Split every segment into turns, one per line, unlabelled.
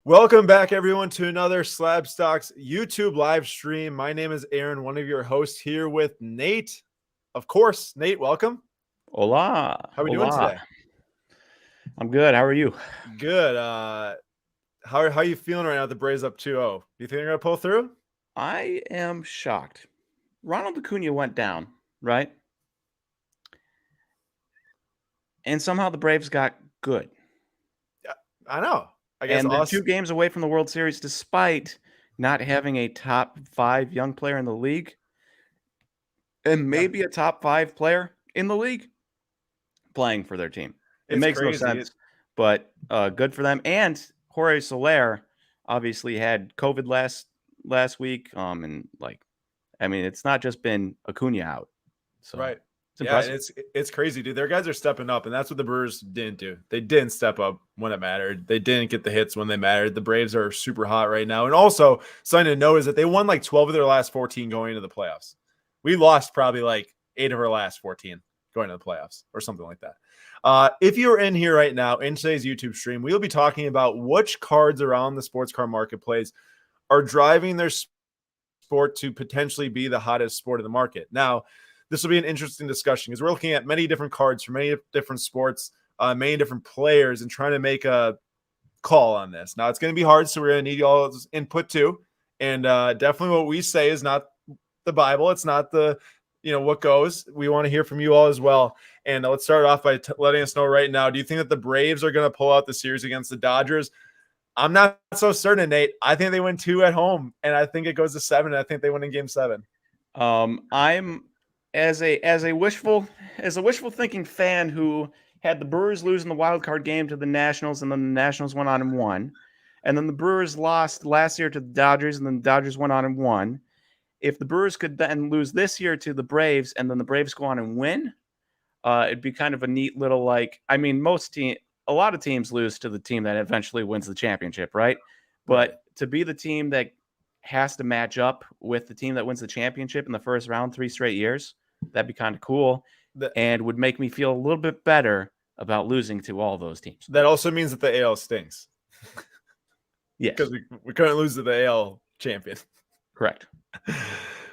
Welcome back, everyone, to another Slab Stocks YouTube live stream. My name is Aaron, one of your hosts here with Nate. Of course, Nate, welcome.
Hola.
How are we doing
Hola.
today?
I'm good. How are you?
Good. How are you feeling right now? The Braves up 2-0. Do you think they're gonna pull through?
I am shocked. Ronald Acuna went down, right? And somehow the Braves got good.
Yeah, I know. I guess
And they're
us.
2 games away from the World Series despite not having a top 5 young player in the league and
Yeah,
maybe a top 5 player in the league playing for their team. It
it's
makes no
crazy.
sense, but good for them. And Jorge Soler obviously had COVID last week. It's not just been Acuna out. So
Right.
it's
Yeah, and
impressive.
it's crazy, dude. Their guys are stepping up, and that's what the Brewers didn't do. They didn't step up when it mattered. They didn't get the hits when they mattered. The Braves are super hot right now. And also, something to note is that they won like 12 of their last 14 going into the playoffs. We lost probably like 8 of our last 14 going to the playoffs or something like that. If you're in here right now in today's YouTube stream, we'll be talking about which cards around the sports car marketplace are driving their sport to potentially be the hottest sport in the market. Now, this will be an interesting discussion because we're looking at many different cards from many different sports, many different players, and trying to make a call on this. Now, it's going to be hard, so we're going to need y'all's input too. And definitely what we say is not the Bible. It's not what goes. We want to hear from you all as well. And let's start off by letting us know right now, do you think that the Braves are going to pull out the series against the Dodgers? I'm not so certain, Nate. I think they win 2 at home, and I think it goes to 7, and I think they win in game 7.
I'm as a wishful thinking fan who had the Brewers lose in the wild card game to the Nationals, and then the Nationals went on and won, and then the Brewers lost last year to the Dodgers, and then the Dodgers went on and won. If the Brewers could then lose this year to the Braves, and then the Braves go on and win, it'd be kind of a neat little a lot of teams lose to the team that eventually wins the championship, right? But
Right.
to be the team that has to match up with the team that wins the championship in the first round 3 straight years, that'd be kind of cool and would make me feel a little bit better about losing to all those teams.
That also means that the AL stinks.
Yes.
Because we couldn't lose to the AL champion.
Correct.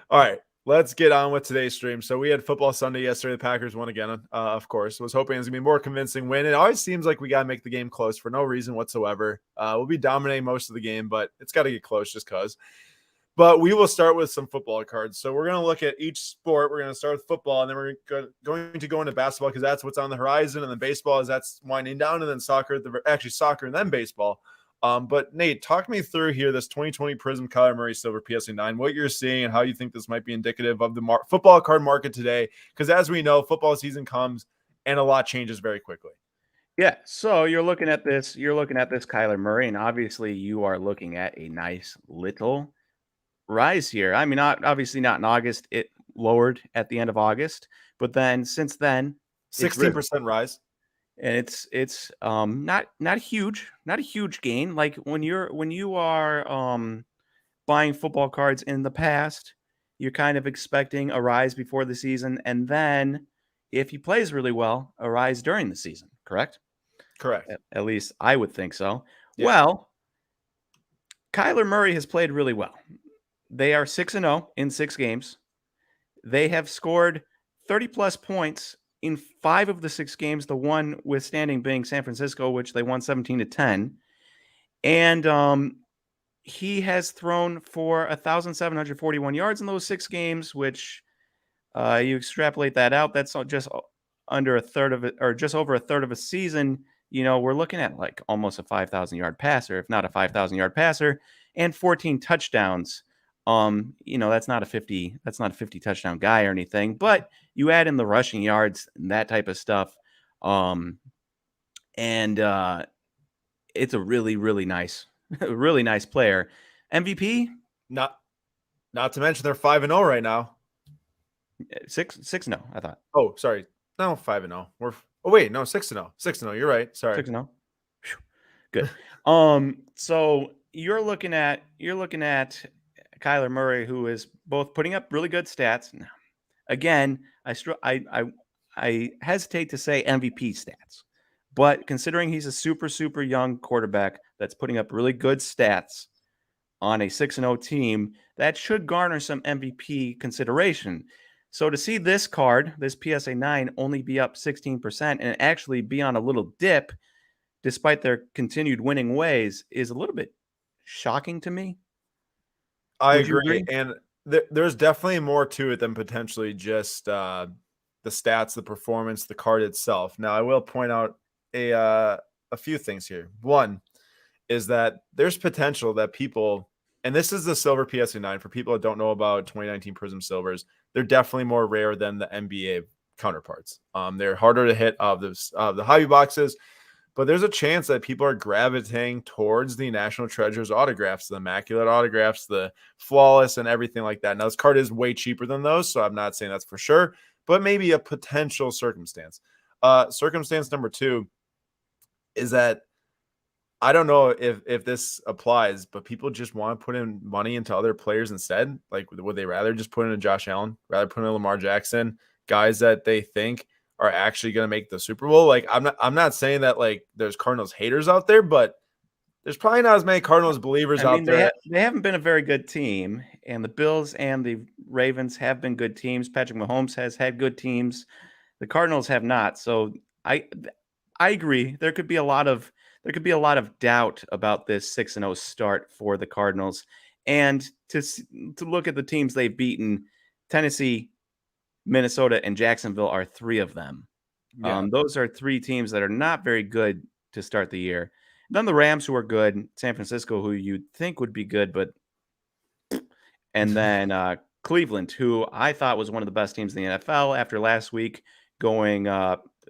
All right, let's get on with today's stream. So we had football Sunday yesterday. The Packers won again, of course. Was hoping it was going to be a more convincing win. It always seems like we got to make the game close for no reason whatsoever. We'll be dominating most of the game, but it's got to get close just because. But we will start with some football cards. So we're going to look at each sport. We're going to start with football, and then we're going to go into basketball because that's what's on the horizon, and then baseball is that's winding down, and then soccer and then baseball. But Nate, talk me through here this 2020 Prism Kyler Murray Silver PSA 9, what you're seeing and how you think this might be indicative of the football card market today. Because as we know, football season comes and a lot changes very quickly.
Yeah, so you're looking at this Kyler Murray, and obviously you are looking at a nice little rise here. I mean, obviously not in August. It lowered at the end of August, but then since then,
16% rise.
And it's not a huge gain. Like when you are buying football cards in the past, you're kind of expecting a rise before the season, and then if he plays really well, a rise during the season. Correct?
Correct.
At least I would think so.
Yeah.
Well, Kyler Murray has played really well. They are 6-0 in 6 games. They have scored 30-plus points in 5 of the 6 games, the one withstanding being San Francisco, which they won 17-10. And he has thrown for 1,741 yards in those 6 games, which you extrapolate that out, that's just under a third of it, or just over a third of a season. We're looking at like almost a 5,000-yard passer, if not a 5,000-yard passer, and 14 touchdowns. That's not a 50 touchdown guy or anything, but you add in the rushing yards and that type of stuff. And it's a really, really nice, really nice player. MVP?
Not to mention they're 5-0 right now.
6-0, I thought.
Oh, sorry. No, 5-0. Wait, no, 6-0. 6-0. You're right. Sorry.
6-0. Good. So you're looking at Kyler Murray, who is both putting up really good stats. Now, again, I hesitate to say MVP stats, but considering he's a super, super young quarterback, that's putting up really good stats on a 6-0 team, that should garner some MVP consideration. So to see this card, this PSA 9, only be up 16% and actually be on a little dip despite their continued winning ways is a little bit shocking to me.
I
Would you
agree.
agree?
And there's definitely more to it than potentially just the stats, the performance, the card itself. Now, I will point out a few things here. One is that there's potential that people, and this is the silver PSA 9 for people that don't know about 2019 Prism Silvers, they're definitely more rare than the NBA counterparts. They're harder to hit of the hobby boxes, but there's a chance that people are gravitating towards the National Treasures autographs, the immaculate autographs, the flawless, and everything like that. Now, this card is way cheaper than those, so I'm not saying that's for sure, but maybe a potential circumstance. Circumstance number 2 is that I don't know if this applies, but people just want to put in money into other players instead. Like, would they rather just put in a Josh Allen, rather put in a Lamar Jackson, guys that they think are actually going to make the Super Bowl? Like, I'm not saying that like there's Cardinals haters out there, but there's probably not as many Cardinals believers
I mean,
out there.
they haven't been a very good team, and the Bills and the Ravens have been good teams. Patrick Mahomes has had good teams. The Cardinals have not. So I I agree. There could be a lot of doubt about this 6-0 start for the Cardinals. And to look at the teams they've beaten, Tennessee, Minnesota, and Jacksonville are 3 of them.
Yeah,
Those are 3 teams that are not very good to start the year. Then the Rams, who are good, San Francisco, who you'd think would be good, but and then Cleveland, who I thought was one of the best teams in the NFL after last week going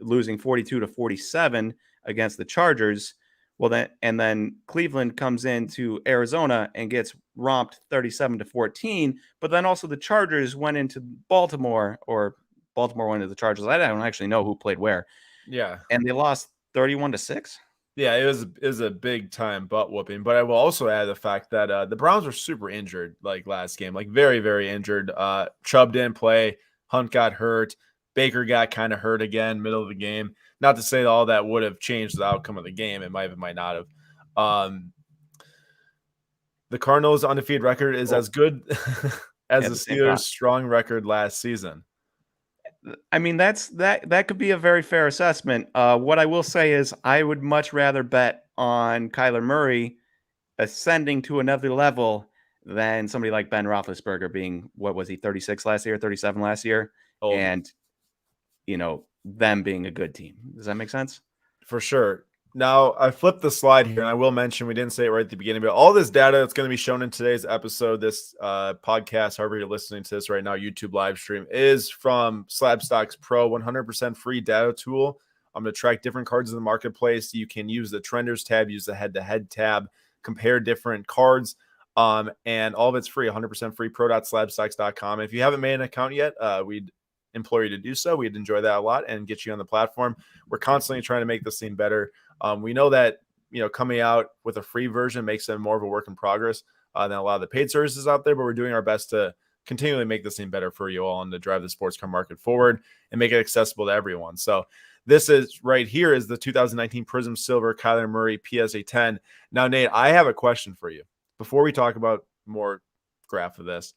losing 42-47 against the Chargers. Well, then Cleveland comes into Arizona and gets romped 37-14. But then also the Chargers went into Baltimore, or Baltimore went into the Chargers. I don't actually know who played where,
yeah.
and they lost 31-6.
Yeah, it was a big time butt whooping. But I will also add the fact that the Browns were super injured like last game, like very, very injured. Chubb didn't play, Hunt got hurt, Baker got kind of hurt again, middle of the game. Not to say that all that would have changed the outcome of the game. It might not have. The Cardinals' undefeated record is
Oh,
as good as
yeah,
the
the same thought.
Steelers' strong record last season.
I mean, that could be a very fair assessment. What I will say is, I would much rather bet on Kyler Murray ascending to another level than somebody like Ben Roethlisberger being, what was he, 36 last year, 37 last year,
Old.
and them being a good team. Does that make sense?
For sure. Now, I flipped the slide here, and I will mention we didn't say it right at the beginning, but all this data that's going to be shown in today's episode, this podcast, however you're listening to this right now, YouTube live stream, is from Slabstox Pro, 100% free data tool. I'm going to track different cards in the marketplace. You can use the Trenders tab, use the head-to-head tab, compare different cards, and all of it's free, 100% free, pro.slabstox.com. If you haven't made an account yet, we'd implore you to do so. We'd enjoy that a lot and get you on the platform. We're constantly trying to make this thing better. We know that coming out with a free version makes it more of a work in progress than a lot of the paid services out there, but we're doing our best to continually make this thing better for you all and to drive the sports car market forward and make it accessible to everyone. So this is right here is the 2019 Prism Silver Kyler Murray PSA 10. Now, Nate, I have a question for you before we talk about more graph of this.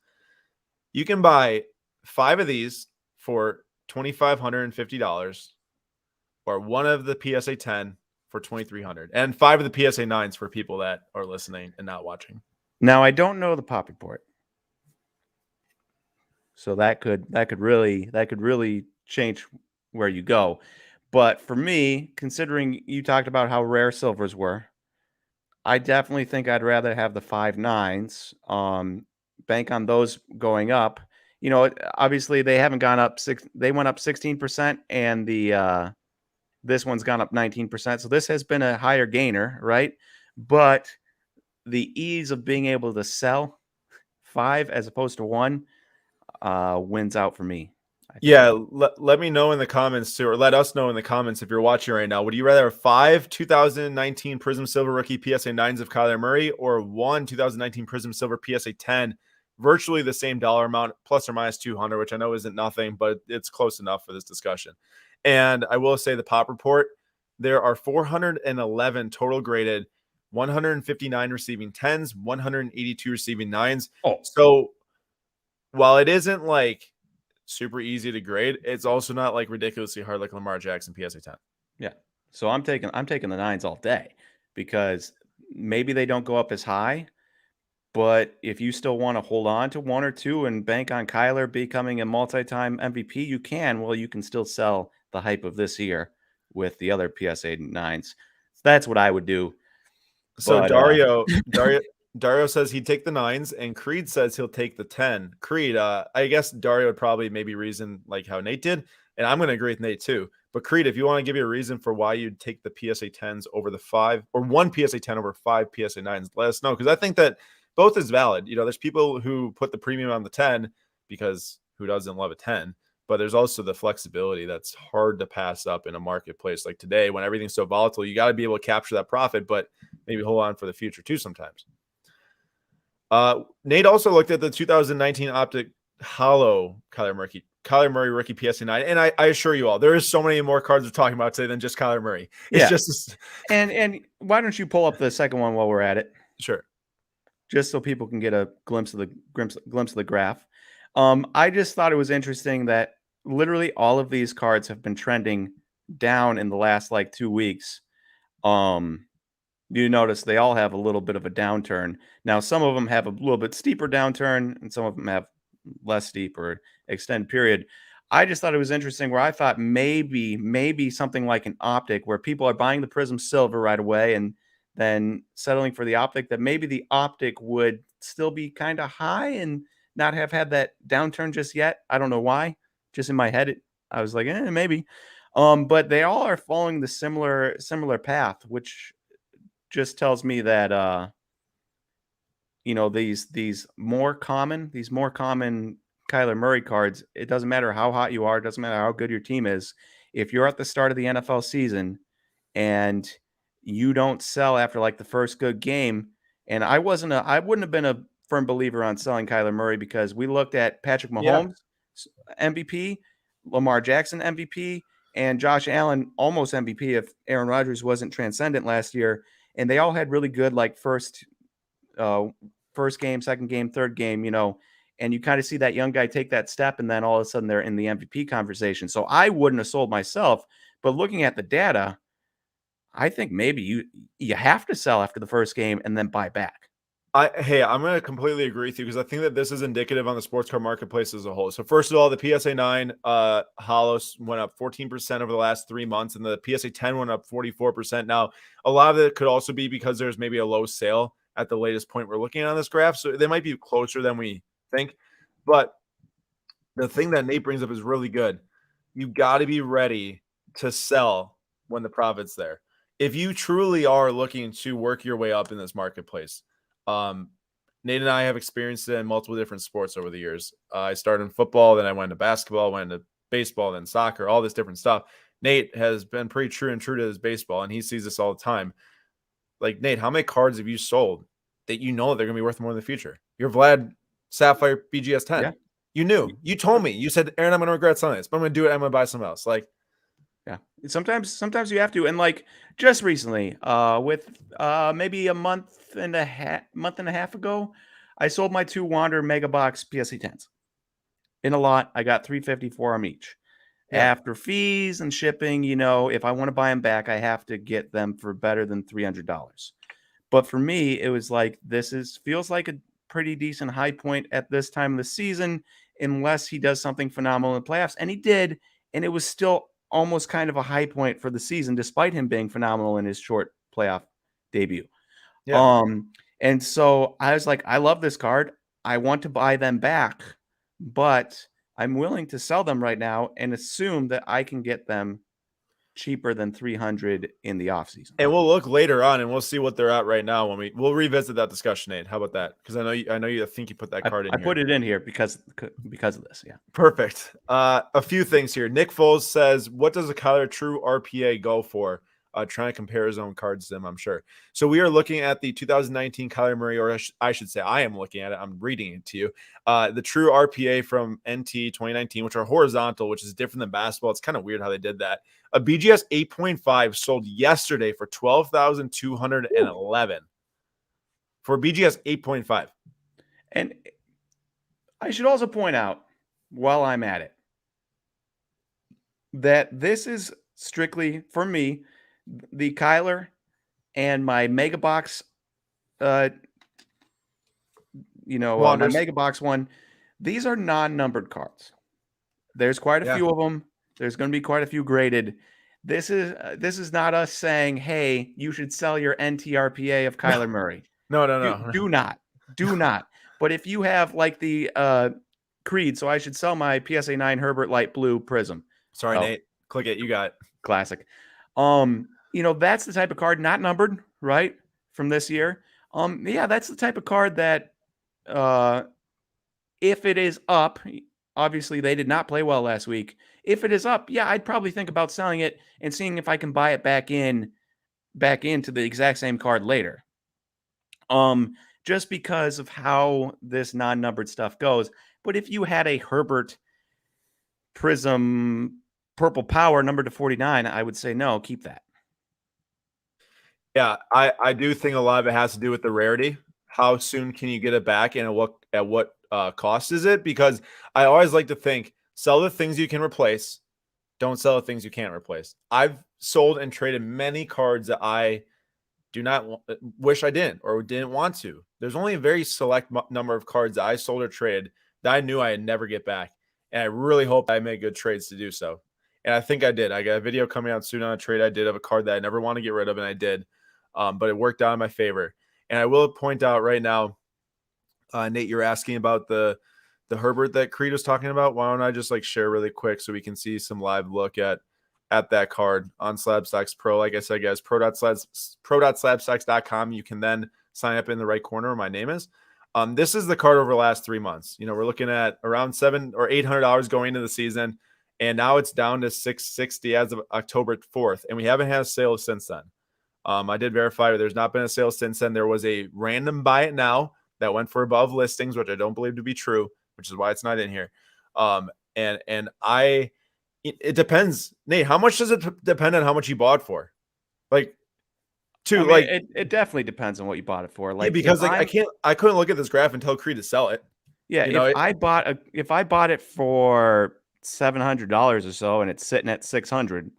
You can buy 5 of these for $2,550, or one of the PSA 10 for $2,300, and 5 of the PSA 9s for people that are listening and not watching.
Now, I don't know the pop report, so that could really change where you go. But for me, considering you talked about how rare silvers were, I definitely think I'd rather have the 5 9s. Bank on those going up. Obviously they haven't gone up they went up 16%, and the this one's gone up 19%. So this has been a higher gainer, right? But the ease of being able to sell 5 as opposed to 1 wins out for me.
Yeah, let me know in the comments too, or let us know in the comments if you're watching right now. Would you rather have 5 2019 Prism Silver Rookie PSA 9s of Kyler Murray, or 1 2019 Prism Silver PSA 10, virtually the same dollar amount, plus or minus 200, which I know isn't nothing, but it's close enough for this discussion. And I will say the pop report, there are 411 total graded 159 receiving 10s, 182 receiving 9s.
Oh,
So while it isn't like super easy to grade, it's also not like ridiculously hard like Lamar Jackson PSA 10.
yeah. So I'm taking the 9s all day because maybe they don't go up as high, but if you still want to hold on to one or two and bank on Kyler becoming a multi-time MVP, you can. Well, you can still sell the hype of this year with the other PSA 9s. So that's what I would do.
So
But
Dario says he'd take the 9s, and Creed says he'll take the 10. Creed, I guess Dario would probably maybe reason like how Nate did, and I'm going to agree with Nate too. But Creed, if you want to give you a reason for why you'd take the PSA 10s over the 5 or one PSA 10 over 5 PSA 9s, let us know, because I think that both is valid. There's people who put the premium on the 10 because who doesn't love a 10? But there's also the flexibility that's hard to pass up in a marketplace like today when everything's so volatile. You got to be able to capture that profit, but maybe hold on for the future too sometimes. Nate also looked at the 2019 Optic Hollow Kyler Murray rookie PSA 9, and I assure you all, there is so many more cards we're talking about today than just Kyler Murray. It's just
and why don't you pull up the second one while we're at it?
Sure.
Just so people can get a glimpse of the graph. I just thought it was interesting that literally all of these cards have been trending down in the last like 2 weeks. You notice they all have a little bit of a downturn. Now, some of them have a little bit steeper downturn, and some of them have less steep or extended period. I just thought it was interesting where I thought maybe something like an Optic where people are buying the Prism Silver right away and then settling for the Optic, that maybe the Optic would still be kind of high and not have had that downturn just yet. I don't know why. Just in my head, I was like, maybe. But they all are following the similar path, which just tells me that these more common Kyler Murray cards, it doesn't matter how hot you are, it doesn't matter how good your team is. If you're at the start of the NFL season and you don't sell after like the first good game, and I wouldn't have been a firm believer on selling Kyler Murray because we looked at Patrick Mahomes MVP, Lamar Jackson MVP, and Josh Allen almost MVP if Aaron Rodgers wasn't transcendent last year. And they all had really good like first game, second game, third game, and you kind of see that young guy take that step, and then all of a sudden they're in the MVP conversation. So I wouldn't have sold myself, but looking at the data, I think maybe you have to sell after the first game and then buy back.
I'm going to completely agree with you because I think that this is indicative on the sports card marketplace as a whole. So first of all, the PSA 9 hollows went up 14% over the last 3 months, and the PSA 10 went up 44%. Now, a lot of it could also be because there's maybe a low sale at the latest point we're looking at on this graph. So they might be closer than we think. But the thing that Nate brings up is really good. You got to be ready to sell when the profit's there. If you truly are looking to work your way up in this marketplace, Nate and I have experienced it in multiple different sports over the years. I started in football, then I went to basketball, went to baseball, then soccer, all this different stuff. Nate has been pretty true to his baseball, and he sees this all the time. Like, Nate, how many cards have you sold that you know they're going to be worth more in the future? Your Vlad Sapphire BGS 10. Yeah. You knew. You told me. You said, Aaron, I'm going to regret selling this, but I'm going to do it. I'm going to buy something else. Like,
yeah. Sometimes you have to. And like just recently, with maybe a month and a half ago, I sold my 2 Wander Mega Box PSA 10s. In a lot, I got $350 for them each. Yeah. After fees and shipping, if I want to buy them back, I have to get them for better than $300. But for me, it was like feels like a pretty decent high point at this time of the season, unless he does something phenomenal in the playoffs. And he did, and it was still almost kind of a high point for the season, despite him being phenomenal in his short playoff debut. Yeah. And so I was like, I love this card. I want to buy them back, but I'm willing to sell them right now and assume that I can get them cheaper than $300 in the offseason.
And we'll look later on and we'll see what they're at right now when we'll revisit that discussion, Nate. How about that? Because I know you think you put that card in.
I put it in here because of this. Yeah.
Perfect. A few things here. Nick Foles says, what does a Kyler true RPA go for? trying to compare his own cards to him, I'm sure. So we are looking at the 2019 Kyler Murray, or I should say I am looking at it. I'm reading it to you. The true RPA from NT 2019, which are horizontal, which is different than basketball. It's kind of weird how they did that. A BGS 8.5 sold yesterday for $12,211 for BGS 8.5.
And I should also point out, while I'm at it, that this is strictly, for me, the Kyler and my Mega Box, my Mega Box one. These are non-numbered cards. There's quite a few of them. There's going to be quite a few graded. This is not us saying, hey, you should sell your NTRPA of Kyler Murray.
No.
Do not. But if you have like the Creed, so I should sell my PSA 9 Herbert Light Blue Prism.
Sorry, Nate. Click it. You got it.
Classic. That's the type of card, not numbered, right? From this year. That's the type of card that if it is up, obviously they did not play well last week. If it is up, I'd probably think about selling it and seeing if I can buy it back into the exact same card later. Just because of how this non-numbered stuff goes. But if you had a Herbert Prism Purple Power numbered to 49, I would say no, keep that.
Yeah, I do think a lot of it has to do with the rarity. How soon can you get it back, and at what cost is it? Because I always like to think, sell the things you can replace, don't sell the things you can't replace. I've sold and traded many cards that I do not wish I didn't or didn't want to. There's only a very select number of cards that I sold or traded that I knew I'd never get back, and I really hope I made good trades to do so. And I think I did. I got a video coming out soon on a trade I did of a card that I never want to get rid of, and I did. But it worked out in my favor. And I will point out right now, Nate, you're asking about the Herbert that Creed was talking about. Why don't I just share really quick so we can see some live look at that card on Slabstacks Pro. Like I said, guys, pro.slabstacks.com. You can then sign up in the right corner where my name is. This is the card over the last 3 months. We're looking at around $700 or $800 going into the season, and now it's down to $660 as of October 4th, and we haven't had a sale since then. I did verify there's not been a sale since then. There was a random buy it now that went for above listings, which I don't believe to be true, which is why it's not in here. It depends, Nate. How much does it depend on how much you bought for? It
definitely depends on what you bought it for.
Because I couldn't look at this graph and tell Creed to sell it.
Yeah, if I bought it for $700 or so and it's sitting at $600.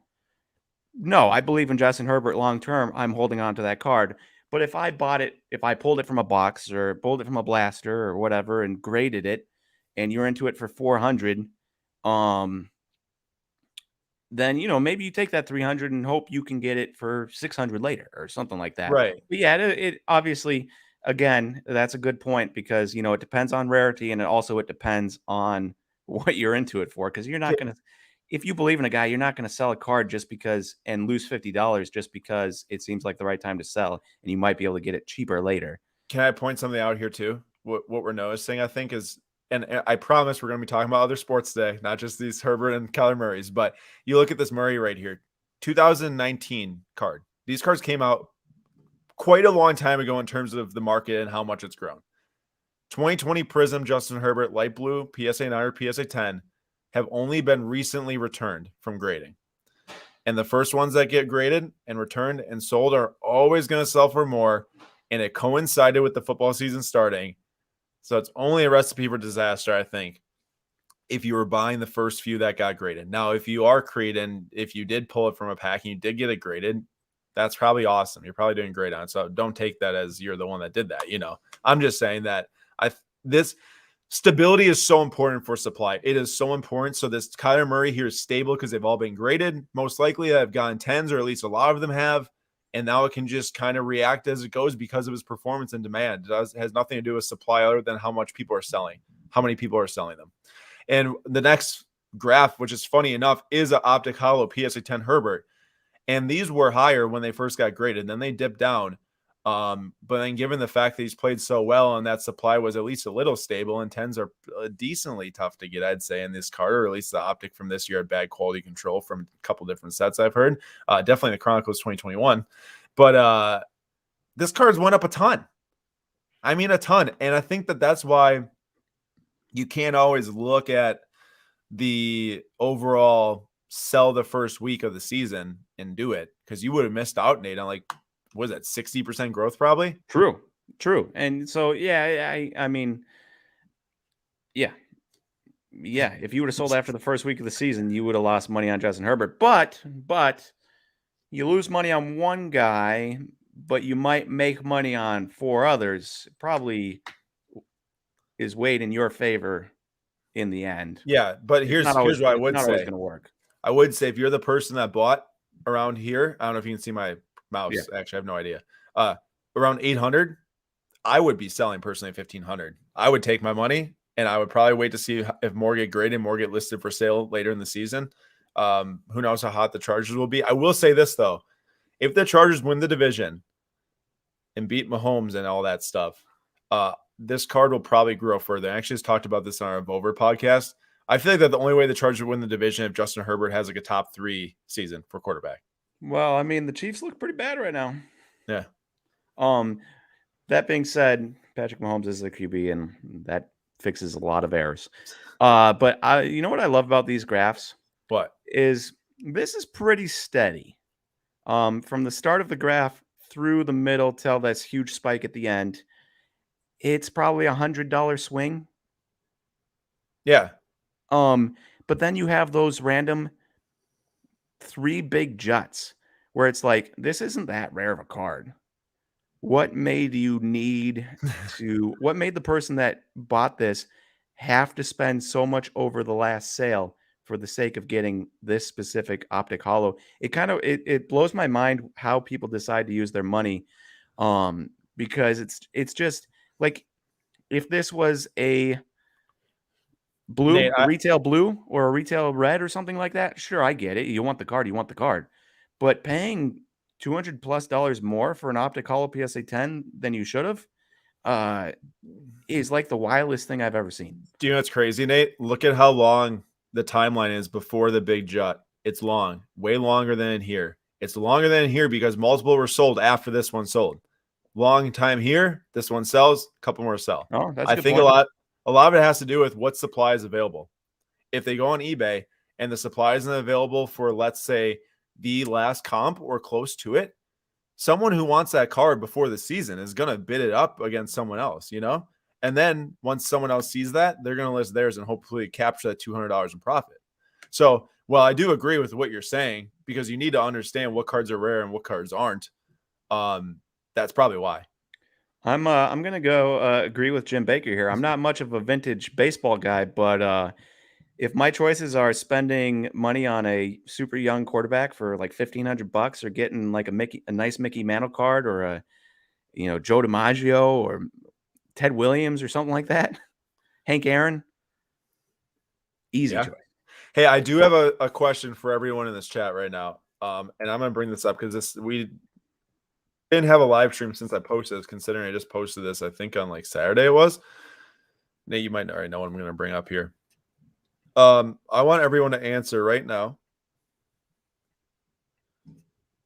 No, I believe in Justin Herbert long term. I'm holding on to that card. But if I pulled it from a box or pulled it from a blaster or whatever and graded it, and you're into it for $400, then maybe you take that $300 and hope you can get it for $600 later or something like that.
Right.
But it obviously, again, that's a good point because it depends on rarity, and it depends on what you're into it for. Because you're not going to. If you believe in a guy, you're not going to sell a card just because and lose $50 just because it seems like the right time to sell, and you might be able to get it cheaper later.
Can I point something out here too? What we're noticing, I think, is, and I promise we're going to be talking about other sports today, not just these Herbert and Kyler Murrays, but you look at this Murray right here, 2019 card. These cards came out quite a long time ago in terms of the market and how much it's grown. 2020 Prism Justin Herbert Light Blue PSA 9 or PSA 10 have only been recently returned from grading. And the first ones that get graded and returned and sold are always going to sell for more. And it coincided with the football season starting. So it's only a recipe for disaster, I think, if you were buying the first few that got graded. Now, if you are Creed and if you did pull it from a pack and you did get it graded, that's probably awesome. You're probably doing great on it. So don't take that as you're the one that did that. I'm just saying that this stability is so important for supply. It is so important. So this Kyler Murray here is stable because they've all been graded. Most likely have gotten 10s, or at least a lot of them have. And now it can just kind of react as it goes because of his performance and demand. It has nothing to do with supply other than how much people are selling, how many people are selling them. And the next graph, which is funny enough, is an Optic Hollow PSA 10 Herbert. And these were higher when they first got graded. Then they dipped down. But then given the fact that he's played so well and that supply was at least a little stable, and 10s are decently tough to get, I'd say, in this card, or at least the optic from this year had bad quality control from a couple different sets I've heard. Definitely the Chronicles 2021. But this card's went up a ton. I mean, a ton. And I think that that's why you can't always look at the overall sell the first week of the season and do it, because you would have missed out, Nate, on like, what is that, 60% growth probably?
True. And so, I mean, yeah. If you would have sold after the first week of the season, you would have lost money on Justin Herbert. But you lose money on one guy, but you might make money on 4 others. Probably is weighed in your favor in the end.
Yeah, but here's what I would say. It's not always going
to work.
I would say if you're the person that bought around here, I don't know if you can see my mouse. Yeah. Actually, I have no idea. Around 800, I would be selling personally at 1,500. I would take my money and I would probably wait to see if more get graded, more get listed for sale later in the season. Who knows how hot the Chargers will be. I will say this, though. If the Chargers win the division and beat Mahomes and all that stuff, this card will probably grow further. I actually just talked about this on our Vover podcast. I feel like that the only way the Chargers win the division if Justin Herbert has like a top 3 season for quarterback.
Well, I mean, the Chiefs look pretty bad right now.
Yeah.
That being said, Patrick Mahomes is the QB, and that fixes a lot of errors. But you know what I love about these graphs?
What?
Is this is pretty steady. From the start of the graph through the middle till this huge spike at the end, it's probably $100 swing.
Yeah.
But then you have those random 3 big juts where it's like, this isn't that rare of a card. What made you need to, what made the person that bought this have to spend so much over the last sale for the sake of getting this specific optic hollow? It kind of, it blows my mind how people decide to use their money. Because it's just like, if this was a blue, Nate, retail blue or a retail red or something like that, sure, I get it. You want the card. But paying $200+ more for an optic hollow PSA 10 than you should have is like the wildest thing I've ever seen.
Do you know what's crazy, Nate? Look at how long the timeline is before the big jut. It's long, way longer than in here. It's longer than in here because multiple were sold after this one sold. Long time here, this one sells, a couple more sell.
Oh, that's
I think point. A lot of it has to do with what supply is available. If they go on eBay and the supply isn't available for, let's say, the last comp or close to it, someone who wants that card before the season is going to bid it up against someone else, you know? And then once someone else sees that, they're going to list theirs and hopefully capture that $200 in profit. So, well, I do agree with what you're saying because you need to understand what cards are rare and what cards aren't. That's probably why.
I'm going to go agree with Jim Baker here. I'm not much of a vintage baseball guy, but if my choices are spending money on a super young quarterback for like $1,500 or getting like a nice Mickey Mantle card or a, Joe DiMaggio or Ted Williams or something like that, Hank Aaron, easy choice.
Hey, I do have a question for everyone in this chat right now. And I'm going to bring this up because we didn't have a live stream since I posted this, considering I just posted this, I think on like Saturday it was. Nate, you might already know what I'm going to bring up here. I want everyone to answer right now.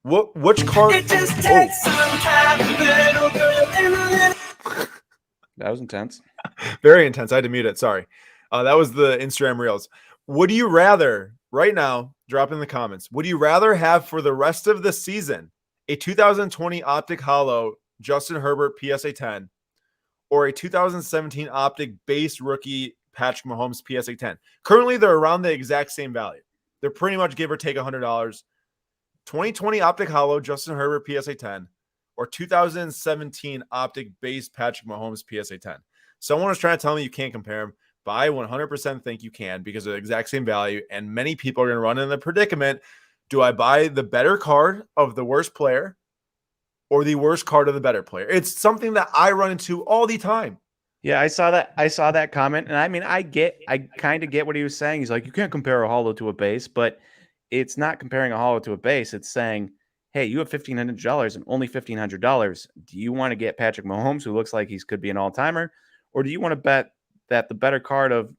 Which card? It just takes some time,
That was intense.
Very intense. I had to mute it. Sorry. That was the Instagram Reels. Would you rather, right now, drop in the comments, would you rather have for the rest of the season a 2020 Optic Hollow Justin Herbert PSA 10 or a 2017 Optic Base Rookie Patrick Mahomes PSA 10? Currently, they're around the exact same value. They're pretty much give or take $100. 2020 Optic Hollow Justin Herbert PSA 10 or 2017 Optic Base Patrick Mahomes PSA 10. Someone was trying to tell me you can't compare them, but I 100% think you can because they're the exact same value, and many people are going to run in the predicament. Do I buy the better card of the worst player or the worst card of the better player? It's something that I run into all the time.
Yeah, I saw that comment, and I mean, I kind of get what he was saying. He's like, you can't compare a hollow to a base, but it's not comparing a hollow to a base. It's saying, hey, you have $1,500 and only $1,500. Do you want to get Patrick Mahomes, who looks like he could be an all-timer, or do you want to bet that the better card of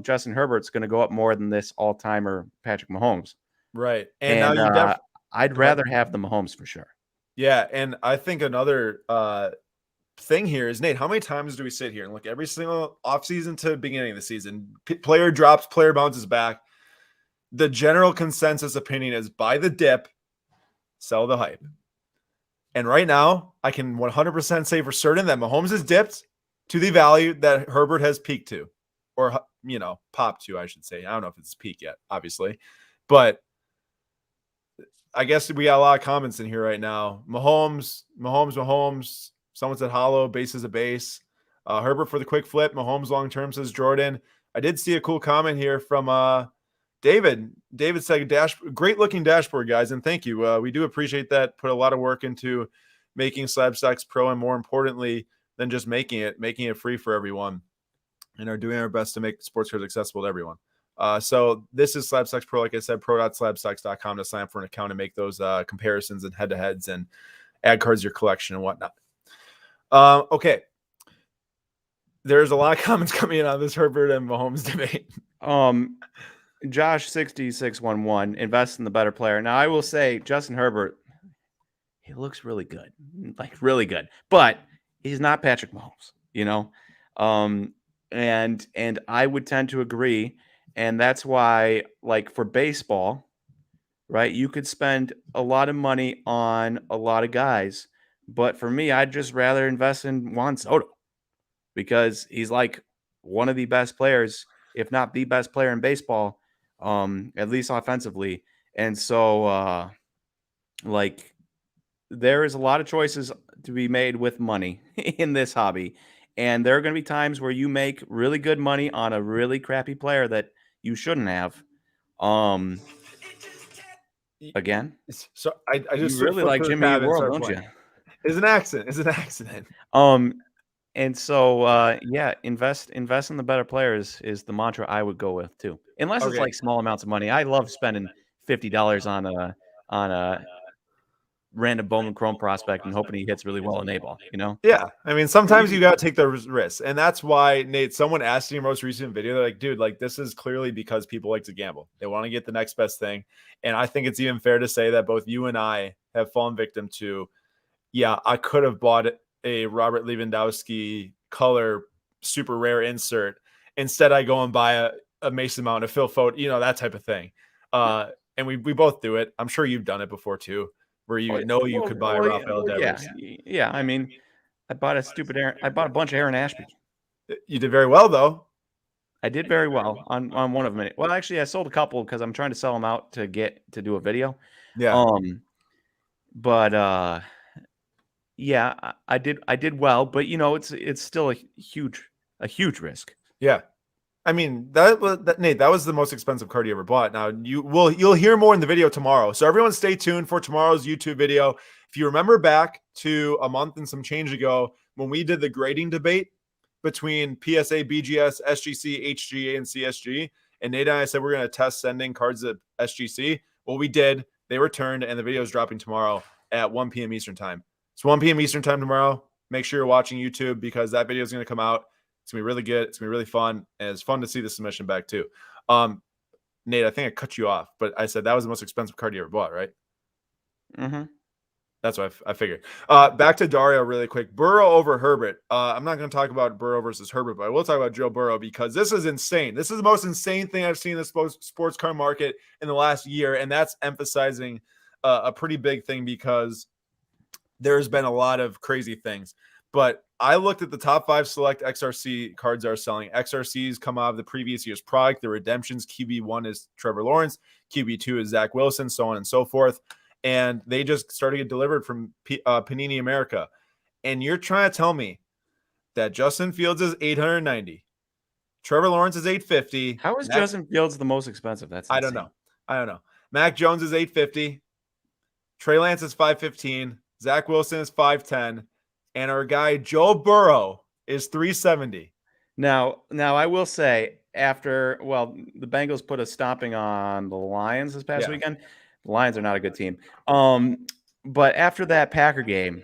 Justin Herbert's going to go up more than this all-timer Patrick Mahomes?
Right. And now
And
you
I'd
go ahead.
rather have the Mahomes for sure.
Yeah, and I think another thing here is, Nate, how many times do we sit here and look every single offseason to beginning of the season? Player drops, player bounces back. The general consensus opinion is buy the dip, sell the hype. And right now, I can 100% say for certain that Mahomes has dipped to the value that Herbert has peaked to, or, popped to, I should say. I don't know if it's peak yet, obviously. But I guess we got a lot of comments in here right now. Mahomes. Someone said hollow, base is a base. Herbert for the quick flip. Mahomes long term, says Jordan. I did see a cool comment here from David. David said, great looking dashboard, guys, and thank you. We do appreciate that. Put a lot of work into making Slab Stacks Pro, and more importantly than just making it free for everyone, and are doing our best to make sports cards accessible to everyone. So this is Slab Stacks Pro, like I said, pro.slabstacks.com to sign up for an account and make those comparisons and head-to-heads and add cards to your collection and whatnot. Okay. There's a lot of comments coming in on this Herbert and Mahomes debate.
Josh 6611, invest in the better player. Now I will say Justin Herbert, he looks really good, like really good, but he's not Patrick Mahomes, and I would tend to agree. And that's why, like for baseball, right, you could spend a lot of money on a lot of guys. But for me, I'd just rather invest in Juan Soto because he's like one of the best players, if not the best player in baseball, at least offensively. And so, like, there is a lot of choices to be made with money in this hobby. And there are going to be times where you make really good money on a really crappy player that you shouldn't have. Again,
So I just
you really like Jimmy World, don't you?
It's an accident.
And so yeah, invest in the better players is the mantra I would go with too. Unless it's like small amounts of money. I love spending $50 on a random Bowman Chrome prospect and hoping he hits really well in A-ball,
Yeah. I mean, sometimes you got to take the risks. And that's why, Nate, someone asked in your most recent video, they're like, dude, like this is clearly because people like to gamble. They want to get the next best thing. And I think it's even fair to say that both you and I have fallen victim to, yeah, I could have bought a Robert Lewandowski color super rare insert. Instead, I go and buy a Mason Mount, a Phil Fote, that type of thing. And we both do it. I'm sure you've done it before too, where you you could buy Rafael Devers.
Yeah. I mean, I bought a bunch of Aaron Ashby.
You did very well though.
I did very well on one of them. Well, actually, I sold a couple because I'm trying to sell them out to do a video.
Yeah.
But yeah, I did well, but it's still a huge risk.
Yeah. I mean, Nate, that was the most expensive card you ever bought. Now you'll hear more in the video tomorrow. So everyone stay tuned for tomorrow's YouTube video. If you remember back to a month and some change ago when we did the grading debate between PSA, BGS, SGC, HGA, and CSG, and Nate and I said we're going to test sending cards at SGC. Well, we did. They returned, and the video is dropping tomorrow at 1 p.m. Eastern time. It's 1 p.m. Eastern time tomorrow. Make sure you're watching YouTube because that video is going to come out. It's going to be really good. It's going to be really fun. And it's fun to see the submission back too. Nate, I think I cut you off, but I said that was the most expensive card you ever bought, right?
Mm-hmm.
That's what I figured. Back to Dario really quick. Burrow over Herbert. I'm not going to talk about Burrow versus Herbert, but I will talk about Joe Burrow because this is insane. This is the most insane thing I've seen in the sports car market in the last year, and that's emphasizing a pretty big thing because there's been a lot of crazy things. But I looked at the top 5 select XRC cards are selling. XRCs come out of the previous year's product. The redemptions, QB1 is Trevor Lawrence, QB2 is Zach Wilson, so on and so forth. And they just started to get delivered from Panini America. And you're trying to tell me that Justin Fields is $890, Trevor Lawrence is $850.
How is Justin Fields the most expensive? That's insane.
I don't know. Mac Jones is $850. Trey Lance is $515. Zach Wilson is $510. And our guy Joe Burrow is $370.
Now I will say the Bengals put a stomping on the Lions this past weekend. The Lions are not a good team. But after that Packer game,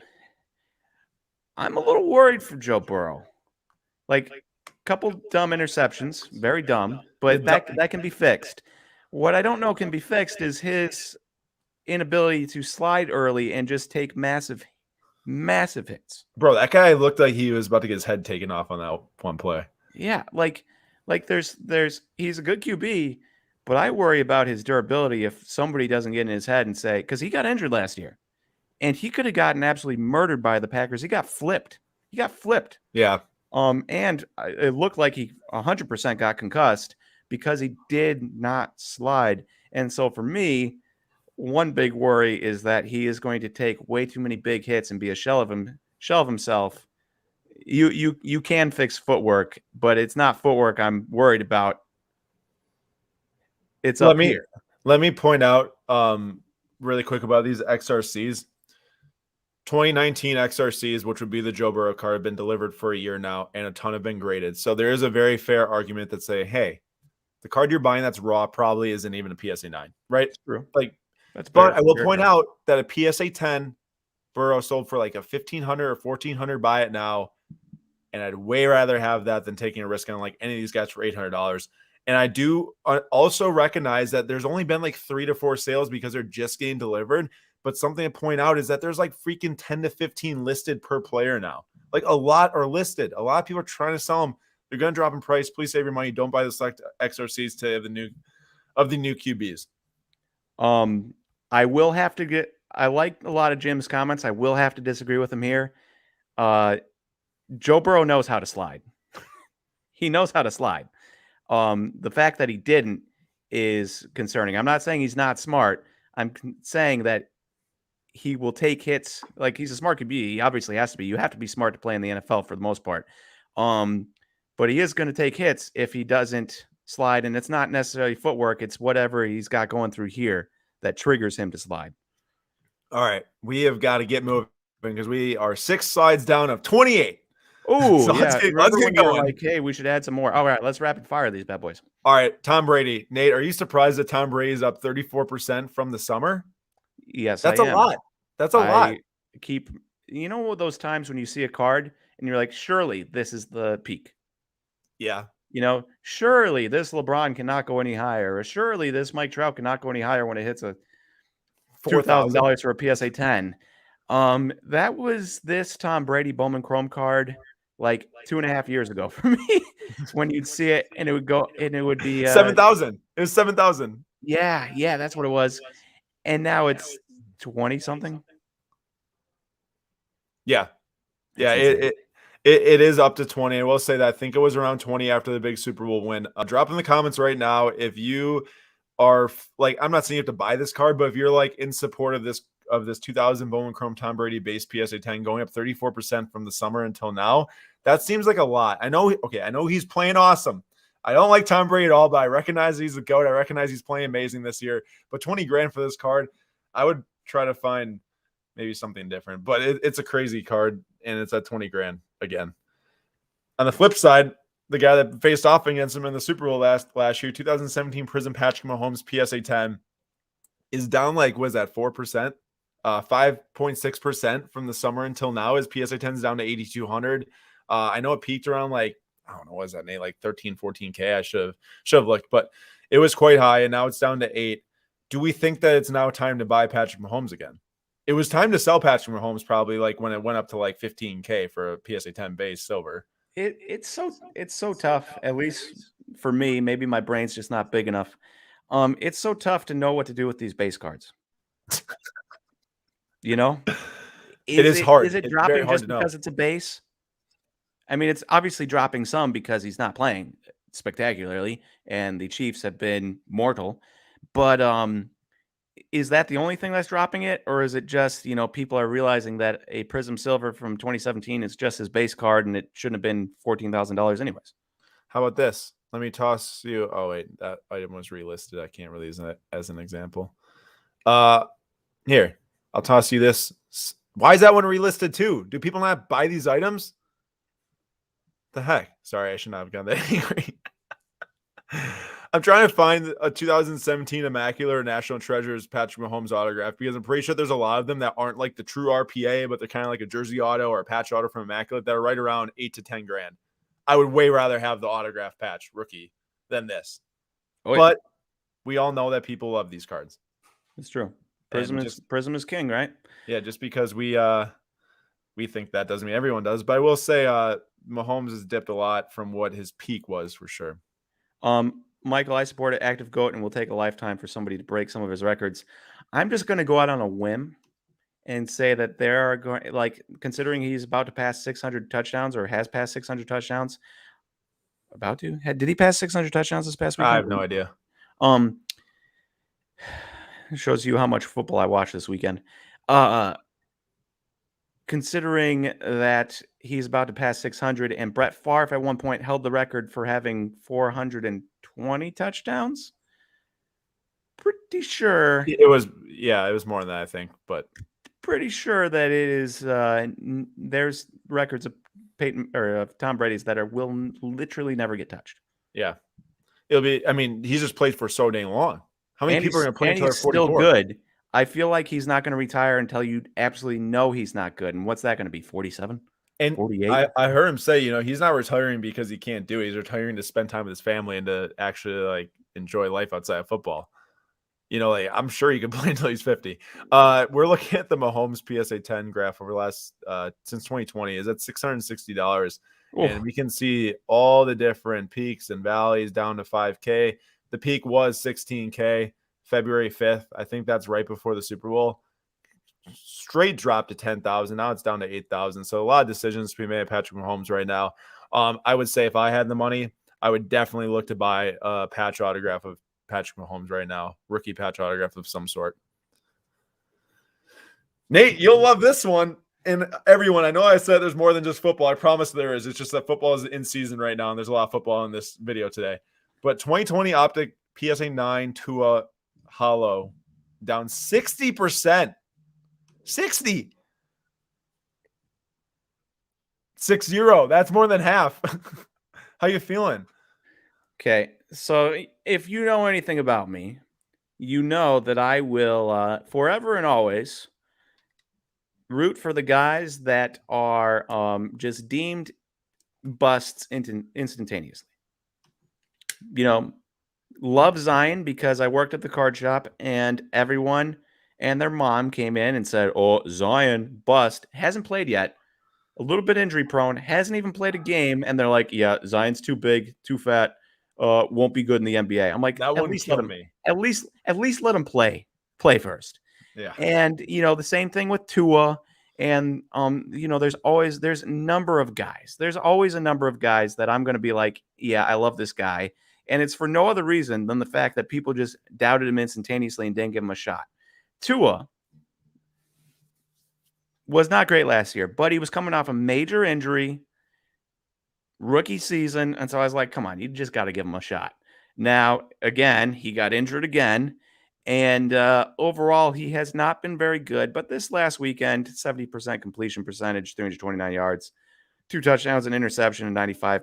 I'm a little worried for Joe Burrow. Like, a couple dumb interceptions, very dumb, but that can be fixed. What I don't know can be fixed is his inability to slide early and just take massive hits.
Bro, that guy looked like he was about to get his head taken off on that one play.
Yeah, like there's he's a good QB, but I worry about his durability if somebody doesn't get in his head and say, because he got injured last year and he could have gotten absolutely murdered by the Packers. He got flipped.
Yeah.
And it looked like he 100% got concussed because he did not slide. And so for me, one big worry is that he is going to take way too many big hits and be a shell of himself. You can fix footwork, but it's not footwork I'm worried about. It's up here.
Let me point out really quick about these XRCs. 2019 XRCs, which would be the Joe Burrow card, have been delivered for a year now, and a ton have been graded. So there is a very fair argument that say, hey, the card you're buying that's raw probably isn't even a PSA 9, right?
That's true.
Like,
that's
but I will point out that a PSA 10 Burrow sold for like a $1,500 or $1,400 buy it now, and I'd way rather have that than taking a risk on like any of these guys for $800. And I do also recognize that there's only been like 3 to 4 sales because they're just getting delivered. But something to point out is that there's like freaking 10 to 15 listed per player now. Like a lot are listed. A lot of people are trying to sell them. They're going to drop in price. Please save your money. Don't buy the select XRCs to the new QBs.
I will have to get. I like a lot of Jim's comments. I will have to disagree with him here. Joe Burrow knows how to slide. He knows how to slide. The fact that he didn't is concerning. I'm not saying he's not smart. I'm saying that he will take hits. Like, he's a smart QB. He obviously has to be. You have to be smart to play in the NFL for the most part. But he is going to take hits if he doesn't slide. And it's not necessarily footwork. It's whatever he's got going through here that triggers him to slide.
All right. We have got to get moving because we are 6 slides down of 28.
Oh, so
yeah. Let's get going.
Like, hey, we should add some more. All right, let's rapid fire these bad boys.
All right, Tom Brady. Nate, are you surprised that Tom Brady is up 34% from the summer?
Yes,
that's a lot. That's a lot.
You know those times when you see a card and you're like, surely this is the peak.
Yeah.
You know, surely this LeBron cannot go any higher. Or surely this Mike Trout cannot go any higher when it hits a $4,000 for a PSA 10. That was this Tom Brady Bowman Chrome card like 2.5 years ago for me when you'd see it and it would go and it would be
7,000. It was 7,000.
Yeah, that's what it was. And now it's 20 something.
Yeah. Yeah, it is up to 20. I will say that I think it was around 20 after the big Super Bowl win. Drop in the comments right now if you are like, I'm not saying you have to buy this card, but if you're like in support of this 2000 Bowman Chrome Tom Brady base PSA 10 going up 34% from the summer until now, that seems like a lot. I know he's playing awesome. I don't like Tom Brady at all, but I recognize he's a GOAT. I recognize he's playing amazing this year. But 20 grand for this card, I would try to find maybe something different. But it's a crazy card, and it's at 20 grand again. On the flip side, the guy that faced off against him in the Super Bowl last year, 2017 Prism Patrick Mahomes PSA 10, is down like, what is that, 4%? 5.6% from the summer until now. His PSA 10 is down to 8,200. I know it peaked around like, I don't know, what is that, Nate? Like 13, 14K. I should have looked, but it was quite high, and now it's down to 8. Do we think that it's now time to buy Patrick Mahomes again? It was time to sell Patrick Mahomes probably like when it went up to like 15K for a PSA 10 base silver.
It's so tough, at least for me. Maybe my brain's just not big enough. It's so tough to know what to do with these base cards. You know,
it is hard.
Is it dropping just because it's a base? I mean, it's obviously dropping some because he's not playing spectacularly, and the Chiefs have been mortal. But is that the only thing that's dropping it, or is it just, you know, people are realizing that a Prism Silver from 2017 is just his base card and it shouldn't have been $14,000 anyways?
How about this? Let me toss you. Oh wait, that item was relisted. I can't really use that as an example. Here, I'll toss you this. Why is that one relisted too? Do people not buy these items? The heck? Sorry, I should not have gone that angry. I'm trying to find a 2017 Immaculate or National Treasures Patrick Mahomes autograph because I'm pretty sure there's a lot of them that aren't like the true RPA, but they're kind of like a jersey auto or a patch auto from Immaculate that are right around 8 to 10 grand. I would way rather have the autograph patch rookie than this.
Oh, yeah.
But we all know that people love these cards.
It's true.
And
Prism is king, right?
Yeah, just because we think that doesn't mean everyone does. But I will say Mahomes has dipped a lot from what his peak was for sure.
Michael, I support an active GOAT and will take a lifetime for somebody to break some of his records. I'm just going to go out on a whim and say that there are going, like, considering he's about to pass 600 touchdowns or has passed 600 touchdowns, did he pass 600 touchdowns this past weekend?
I have no idea.
Shows you how much football I watched this weekend. Considering that he's about to pass 600 and Brett Favre at one point held the record for having 420 touchdowns. Pretty sure
it was more than that, I think, but
pretty sure that it is there's records of Peyton or of Tom Brady's that will literally never get touched.
Yeah. It'll be, I mean, he's just played for so dang long. How many people are going to play until they're 44?
Still good. I feel like he's not going to retire until you absolutely know he's not good. And what's that going to be? 47?
And
48?
I heard him say, he's not retiring because he can't do it. He's retiring to spend time with his family and to actually like enjoy life outside of football. I'm sure he can play until he's 50. We're looking at the Mahomes PSA 10 graph over the last since 2020 is at $660. And we can see all the different peaks and valleys down to 5K. The peak was 16K. February 5th. I think that's right before the Super Bowl. Straight drop to 10,000. Now it's down to 8,000. So a lot of decisions to be made at Patrick Mahomes right now. I would say if I had the money, I would definitely look to buy a patch autograph of Patrick Mahomes right now. Rookie patch autograph of some sort. Nate, you'll love this one. And everyone, I know I said there's more than just football. I promise there is. It's just that football is in season right now, and there's a lot of football in this video today. But 2020 Optic PSA 9 Tua Hollow down 60%. 60. 60. That's more than half. How you feeling?
Okay. So if you know anything about me, you know that I will forever and always root for the guys that are just deemed busts instantaneously. Love Zion because I worked at the card shop and everyone and their mom came in and said, "Oh, Zion, bust, hasn't played yet. A little bit injury prone, hasn't even played a game." And they're like, "Yeah, Zion's too big, too fat, won't be good in the NBA." I'm like,
that wouldn't kill me.
At least let him play first.
Yeah.
And the same thing with Tua. And there's a number of guys. There's always a number of guys that I'm going to be like, yeah, I love this guy. And it's for no other reason than the fact that people just doubted him instantaneously and didn't give him a shot. Tua was not great last year, but he was coming off a major injury, rookie season. And so I was like, come on, you just got to give him a shot. Now, again, he got injured again. And overall, he has not been very good. But this last weekend, 70% completion percentage, 329 yards, 2 touchdowns, an interception, and 95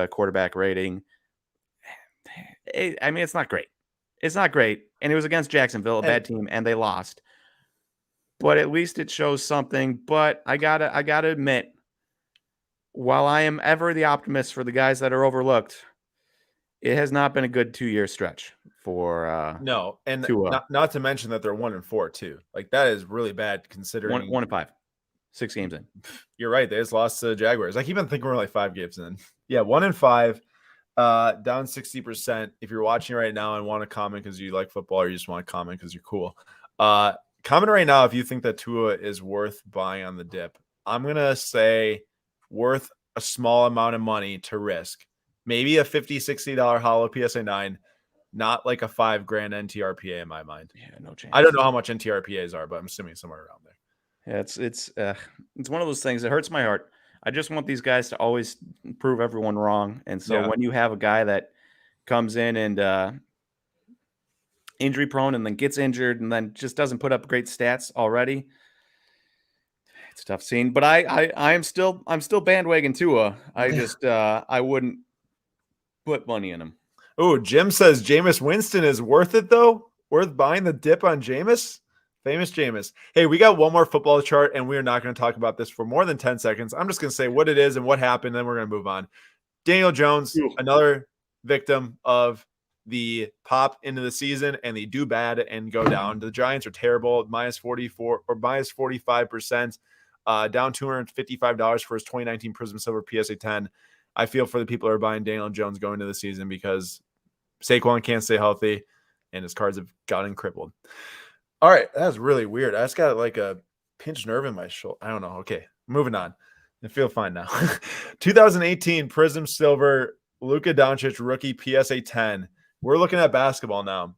quarterback rating. I mean, it's not great. It's not great. And it was against Jacksonville, a bad team, and they lost. But at least it shows something. But I gotta admit, while I am ever the optimist for the guys that are overlooked, it has not been a good 2-year stretch for
no, and
Tua.
Not to mention that they're 1-4 too. Like that is really bad considering
1-5, 6 games in.
You're right. They just lost to the Jaguars. I keep on thinking we're like 5 games in. Yeah, 1-5, down 60%. If you're watching right now and want to comment because you like football or you just want to comment because you're cool, comment right now if you think that Tua is worth buying on the dip. I'm gonna say worth a small amount of money to risk. Maybe a $50-$60 hollow PSA 9, not like a $5,000 NTRPA in my mind.
Yeah, no chance.
I don't know how much NTRPAs are, but I'm assuming somewhere around there.
Yeah, it's one of those things that hurts my heart. I just want these guys to always prove everyone wrong. And so when you have a guy that comes in and injury prone and then gets injured and then just doesn't put up great stats already, it's a tough scene. But I'm still bandwagon Tua. I just I wouldn't put money in him.
Oh, Jim says Jameis Winston is worth it, though. Worth buying the dip on Jameis? Famous Jameis. Hey, we got one more football chart, and we are not going to talk about this for more than 10 seconds. I'm just going to say what it is and what happened, then we're going to move on. Daniel Jones,
Ooh.
another victim of the pop into the season and the do bad and go down. The Giants are terrible, minus 44 or minus 45%, down $255 for his 2019 Prism Silver PSA 10. I feel for the people who are buying Daniel Jones going into the season because Saquon can't stay healthy and his cards have gotten crippled. All right, that's really weird. I just got like a pinched nerve in my shoulder. I don't know. Okay, moving on. I feel fine now. 2018 Prism Silver Luka Doncic rookie PSA 10. We're looking at basketball now.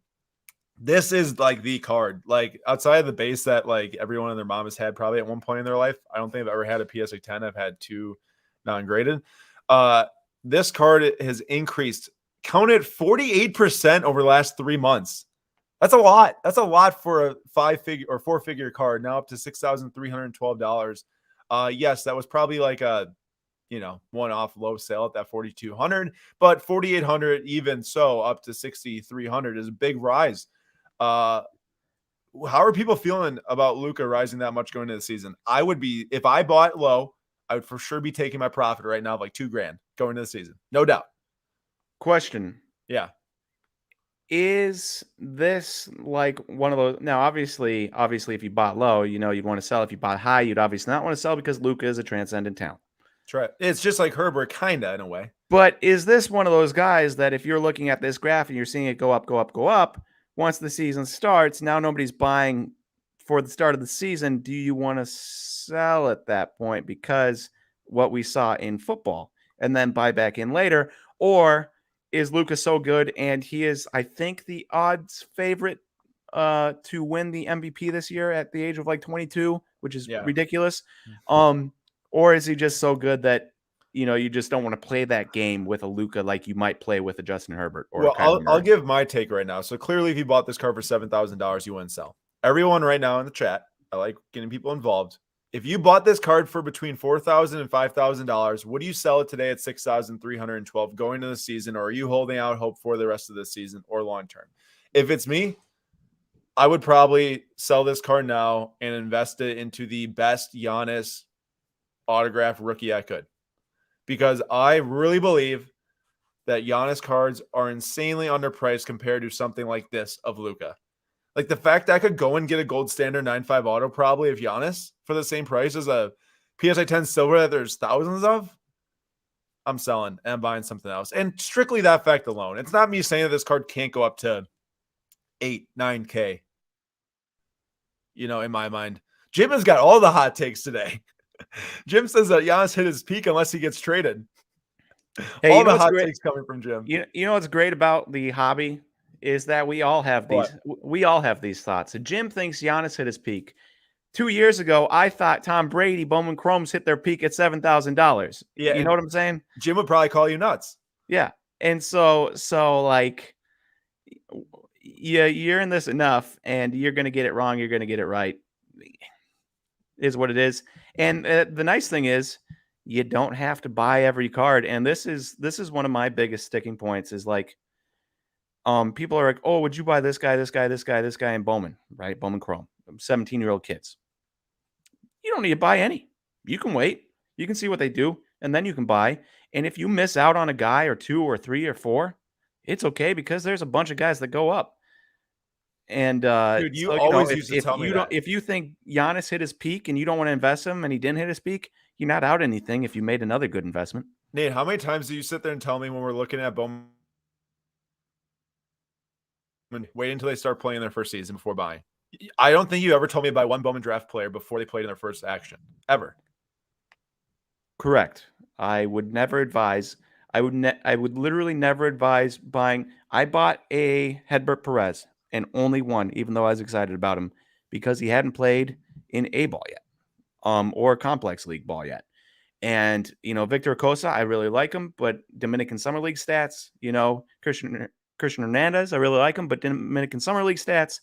This is like the card. Like outside of the base that like everyone and their mom has had probably at one point in their life. I don't think I've ever had a PSA 10. I've had 2 non-graded. This card has increased, counted 48% over the last 3 months. That's a lot. That's a lot for a 5-figure or 4-figure card, now up to $6,312. Yes, that was probably like a, one-off low sale at that 4,200, but 4,800 even so up to 6,300 is a big rise. How are people feeling about Luka rising that much going into the season? I would be, if I bought low, I would for sure be taking my profit right now of like $2,000 going into the season. No doubt.
Question.
Yeah.
Is this like one of those? Now, obviously, if you bought low, you'd want to sell. If you bought high, you'd obviously not want to sell because Luka is a transcendent talent.
That's right. It's just like Herbert, kind of in a way.
But is this one of those guys that if you're looking at this graph and you're seeing it go up, go up, go up, once the season starts, now nobody's buying for the start of the season. Do you want to sell at that point because what we saw in football and then buy back in later? Or is Lucas so good and he is, I think, the odds favorite to win the MVP this year at the age of like 22, which is ridiculous. Or is he just so good that you just don't want to play that game with a Luka like you might play with a Justin Herbert or a Kyler Murray?
I'll give my take right now. So clearly, if you bought this card for $7,000, you wouldn't sell. Everyone right now in the chat, I like getting people involved. If you bought this card for between $4,000 and $5,000, would you sell it today at $6,312 going into the season, or are you holding out hope for the rest of the season or long term? If it's me, I would probably sell this card now and invest it into the best Giannis autograph rookie I could, because I really believe that Giannis cards are insanely underpriced compared to something like this of Luka. Like the fact that I could go and get a gold standard 9.5 auto probably of Giannis for the same price as a PSA 10 silver that there's thousands of, I'm selling and I'm buying something else. And strictly that fact alone. It's not me saying that this card can't go up to 8, 9K. In my mind. Jim has got all the hot takes today. Jim says that Giannis hit his peak unless he gets traded.
Hey,
all the hot takes coming from Jim.
You know what's great about the hobby is that we all have these. What? We all have these thoughts. So Jim thinks Giannis hit his peak. 2 years ago, I thought Tom Brady, Bowman Chromes hit their peak at $7,000.
Yeah,
you know what I'm saying?
Jim would probably call you nuts.
Yeah, and so like, yeah, you're in this enough, and you're going to get it wrong. You're going to get it right. Is what it is. And the nice thing is, you don't have to buy every card. And this is one of my biggest sticking points. Is like, people are like, oh, would you buy this guy, and Bowman, right? Bowman Chrome, 17-year-old kids. You don't need to buy any. You can wait. You can see what they do, and then you can buy. And if you miss out on a guy or 2 or 3 or 4, it's okay because there's a bunch of guys that go up. And
dude, you always used to tell me that.
If you think Giannis hit his peak and you don't want to invest him and he didn't hit his peak, you're not out anything if you made another good investment.
Nate, how many times do you sit there and tell me when we're looking at Bowman, wait until they start playing their first season before buying? I don't think you ever told me to buy one Bowman draft player before they played in their first action, ever.
Correct. I would never advise. I would literally never advise buying. I bought a Hedbert Perez and only one, even though I was excited about him, because he hadn't played in A ball yet, or complex league ball yet. And, Victor Acosta, I really like him, but Dominican Summer League stats, Christian Hernandez, I really like him, but Dominican Summer League stats,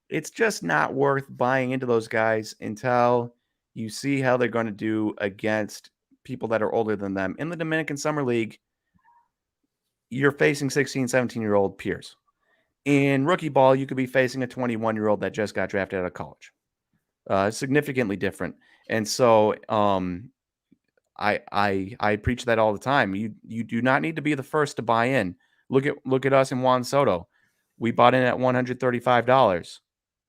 it's just not worth buying into those guys until you see how they're going to do against people that are older than them. In the Dominican Summer League, you're facing 16, 17-year-old peers. In rookie ball, you could be facing a 21-year-old that just got drafted out of college. Significantly different. And so I preach that all the time. You do not need to be the first to buy in. Look at us and Juan Soto. We bought in at $135,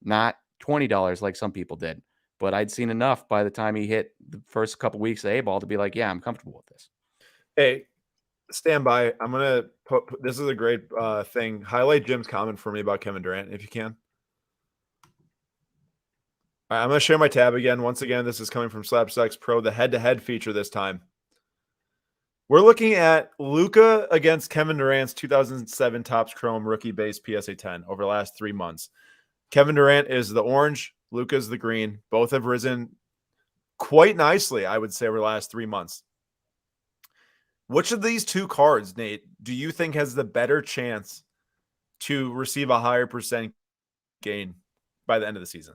not $20 like some people did. But I'd seen enough by the time he hit the first couple weeks of A-ball to be like, yeah, I'm comfortable with this.
Hey, stand by. I'm gonna put this is a great thing. Highlight Jim's comment for me about Kevin Durant, if you can. All right, I'm gonna share my tab again. Once again, this is coming from Slapstacks Pro, the head-to-head feature this time. We're looking at Luka against Kevin Durant's 2007 Topps Chrome rookie base PSA 10 over the last 3 months. Kevin Durant is the orange, Luka's the green. Both have risen quite nicely, I would say, over the last 3 months. Which of these two cards, Nate, do you think has the better chance to receive a higher percent gain by the end of the season?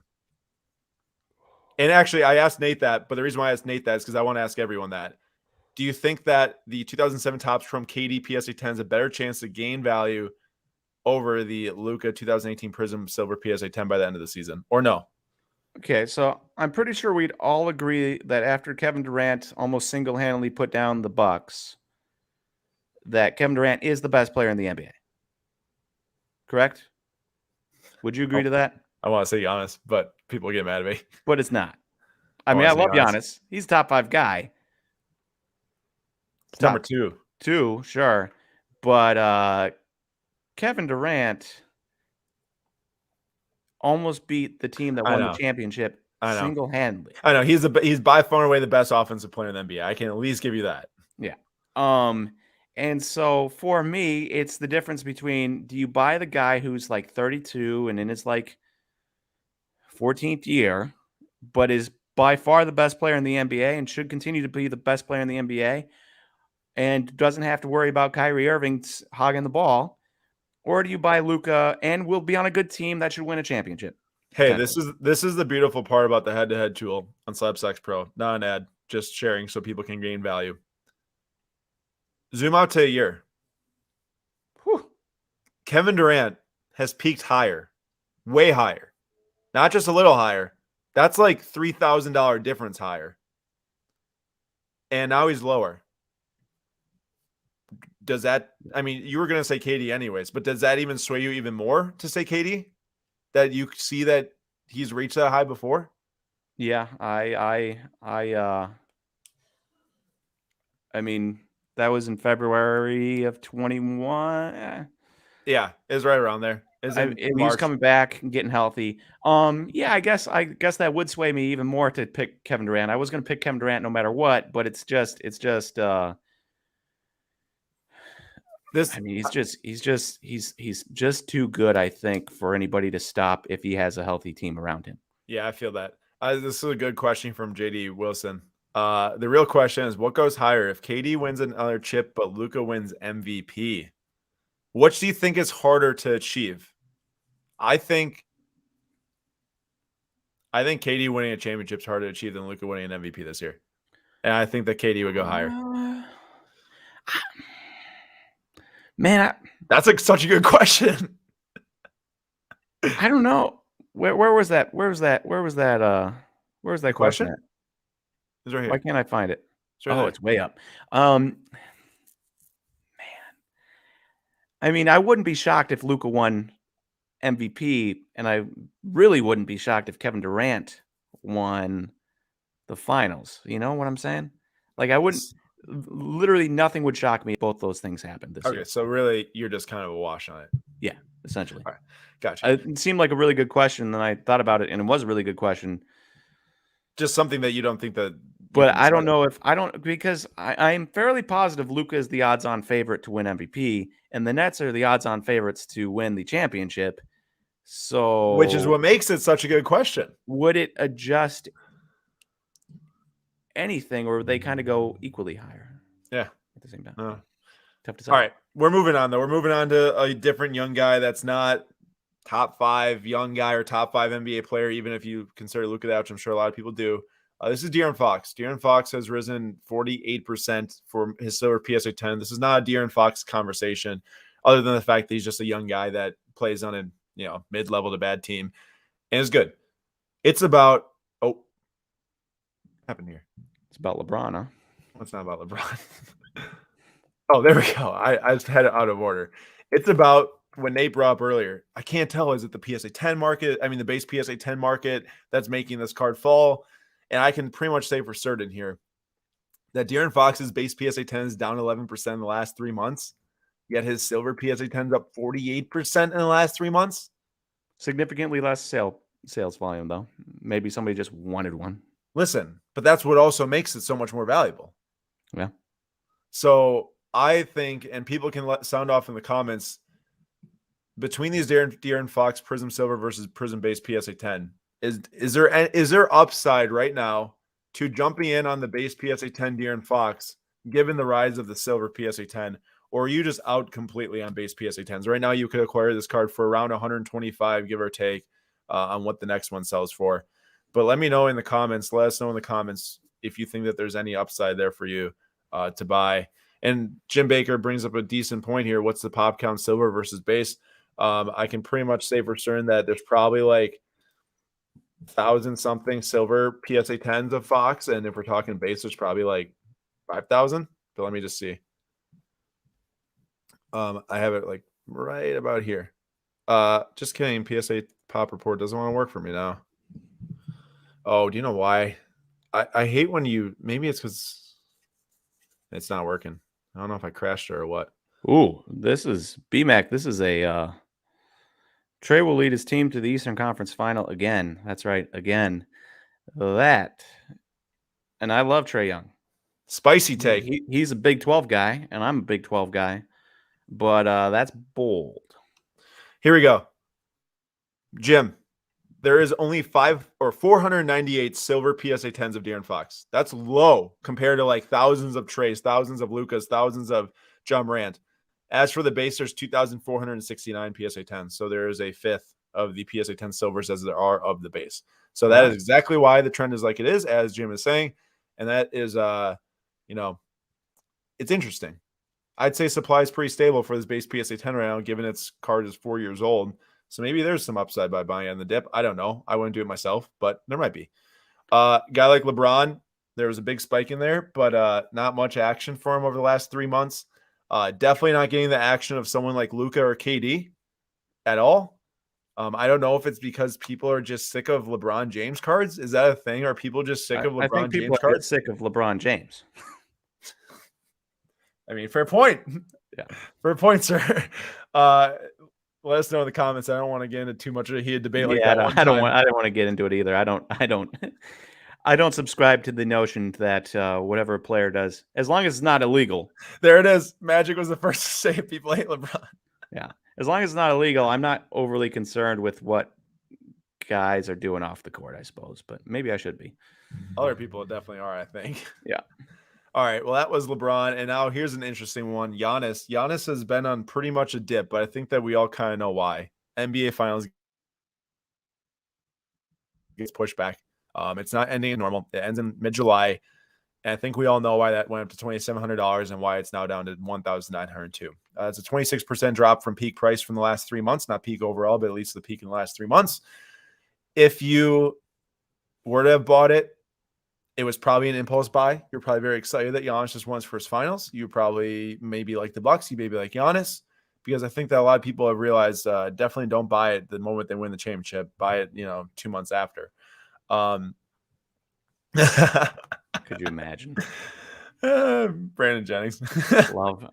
And actually, I asked Nate that, but the reason why I asked Nate that is because I want to ask everyone that. Do you think that the 2007 Topps from KD PSA 10 has a better chance to gain value over the Luka 2018 Prism Silver PSA 10 by the end of the season, or no?
Okay, so I'm pretty sure we'd all agree that after Kevin Durant almost single-handedly put down the Bucks, that Kevin Durant is the best player in the NBA. Correct? Would you agree to that?
I want to say Giannis, but people get mad at me.
But it's not. I mean, I love Giannis. He's a top 5 guy.
It's number 2.
2, sure. But Kevin Durant almost beat the team that won the championship single-handedly.
I know. He's by far and away the best offensive player in the NBA. I can at least give you that.
Yeah. And so for me, it's the difference between, do you buy the guy who's like 32 and in his like 14th year, but is by far the best player in the NBA and should continue to be the best player in the NBA and doesn't have to worry about Kyrie Irving hogging the ball? Or do you buy Luka and will be on a good team that should win a championship?
Hey, this is the beautiful part about the head-to-head tool on Slapstacks Pro. Not an ad, just sharing so people can gain value. Zoom out to a year.
Whew.
Kevin Durant has peaked higher, way higher. Not just a little higher. That's like $3,000 difference higher. And now he's lower. Does that, I mean, you were going to say KD anyways, but does that even sway you even more to say KD? That you see that he's reached that high before?
Yeah, I mean, that was in February of 21.
Yeah, it was right around there.
He was coming back and getting healthy. Yeah, I guess that would sway me even more to pick Kevin Durant. I was going to pick Kevin Durant no matter what, but it's just this. I mean, he's just too good, I think, for anybody to stop if he has a healthy team around him.
Yeah, I feel that. This is a good question from JD Wilson. The real question is, what goes higher if KD wins another chip but Luka wins MVP? Which do you think is harder to achieve? I think KD winning a championship is harder to achieve than Luka winning an MVP this year. And I think that KD would go higher.
Man,
that's such a good question.
I don't know. Where was that? Where was that question at?
It's right here.
Why can't I find it? It's way up. Man. I mean, I wouldn't be shocked if Luka won MVP, and I really wouldn't be shocked if Kevin Durant won the finals. You know what I'm saying? Like, I wouldn't. Literally nothing would shock me if both those things happened this year.
Okay, so really, you're just kind of a wash on it.
Yeah, essentially.
All right, gotcha.
It seemed like a really good question, and I thought about it, and it was a really good question.
Just something that you don't think that.
But I don't know because I'm fairly positive Luka is the odds-on favorite to win MVP, and the Nets are the odds-on favorites to win the championship. So,
which is what makes it such a good question.
Would it adjust anything, or would they kind of go equally higher?
Yeah,
at the same time. Tough to say.
All right, we're moving on though. We're moving on to a different young guy that's not top 5 young guy or top 5 NBA player, even if you consider Luka that, which I'm sure a lot of people do. This is De'Aaron Fox. De'Aaron Fox has risen 48% for his silver PSA 10. This is not a De'Aaron Fox conversation, other than the fact that he's just a young guy that plays on a mid-level to bad team and is good. It's about what happened here?
It's about LeBron, huh?
It's not about LeBron. Oh, there we go. I just had it out of order. It's about when Nate brought up earlier. I can't tell. Is it the PSA 10 market? I mean, the base PSA 10 market that's making this card fall? And I can pretty much say for certain here that De'Aaron Fox's base PSA 10 is down 11% in the last 3 months, yet his silver PSA 10 is up 48% in the last 3 months.
Significantly less sales volume, though. Maybe somebody just wanted one.
Listen, but that's what also makes it so much more valuable.
Yeah.
So I think, and people can sound off in the comments, between these De'Aaron Fox Prism Silver versus Prism Base PSA 10, is there upside right now to jumping in on the base PSA 10 De'Aaron Fox, given the rise of the silver PSA 10, or are you just out completely on base PSA 10s? Right now, you could acquire this card for around 125, give or take, on what the next one sells for. But let me know in the comments. Let us know in the comments if you think that there's any upside there for you to buy. And Jim Baker brings up a decent point here. What's the pop count silver versus base? I can pretty much say for certain that there's probably like 1,000 something silver PSA 10s of Fox. And if we're talking base, there's probably like 5,000. But let me just see. I have it like right about here. Just kidding. PSA pop report doesn't want to work for me now. Oh, do you know why? I hate when maybe it's because it's not working. I don't know if I crashed or what.
Ooh, this is BMAC. This is a Trey will lead his team to the Eastern Conference Final again. That's right, again. And I love Trae Young.
Spicy take.
He's a Big 12 guy, and I'm a Big 12 guy. But that's bold.
Here we go. Jim, there is only 498 silver PSA 10s of De'Aaron Fox. That's low compared to like thousands of Trays, thousands of Lucas, thousands of John Morant. As for the base, there's 2,469 PSA 10s. So there is a fifth of the PSA 10 silvers as there are of the base. So that is exactly why the trend is like it is, as Jim is saying. And that is, it's interesting. I'd say supply is pretty stable for this base PSA 10 right now, given its card is 4 years old. So maybe there's some upside by buying on the dip. I don't know. I wouldn't do it myself, but there might be. Guy like LeBron, there was a big spike in there, but not much action for him over the last 3 months. Definitely not getting the action of someone like Luka or KD at all. I don't know if it's because people are just sick of LeBron James cards. Is that a thing? Are people just sick of LeBron James cards?
Sick of LeBron James.
I mean, fair point.
Yeah,
fair point, sir. Let us know in the comments. I don't want to get into too much of a heated debate like that.
I don't want to get into it either. I don't subscribe to the notion that whatever a player does, as long as it's not illegal.
There it is. Magic was the first to say people hate LeBron.
Yeah. As long as it's not illegal, I'm not overly concerned with what guys are doing off the court, I suppose. But maybe I should be.
Other people definitely are, I think.
Yeah.
All right. Well, that was LeBron. And now here's an interesting one. Giannis has been on pretty much a dip, but I think that we all kind of know why. NBA Finals gets pushed back. It's not ending normal. It ends in mid-July. And I think we all know why that went up to $2,700 and why it's now down to $1,902. It's a 26% drop from peak price from the last 3 months, not peak overall, but at least the peak in the last 3 months. If you were to have bought it, it was probably an impulse buy. You're probably very excited that Giannis just won his first finals. You probably maybe like the Bucks. You maybe like Giannis, because I think that a lot of people have realized definitely don't buy it the moment they win the championship. Buy it, 2 months after.
Could you imagine?
Brandon Jennings.
love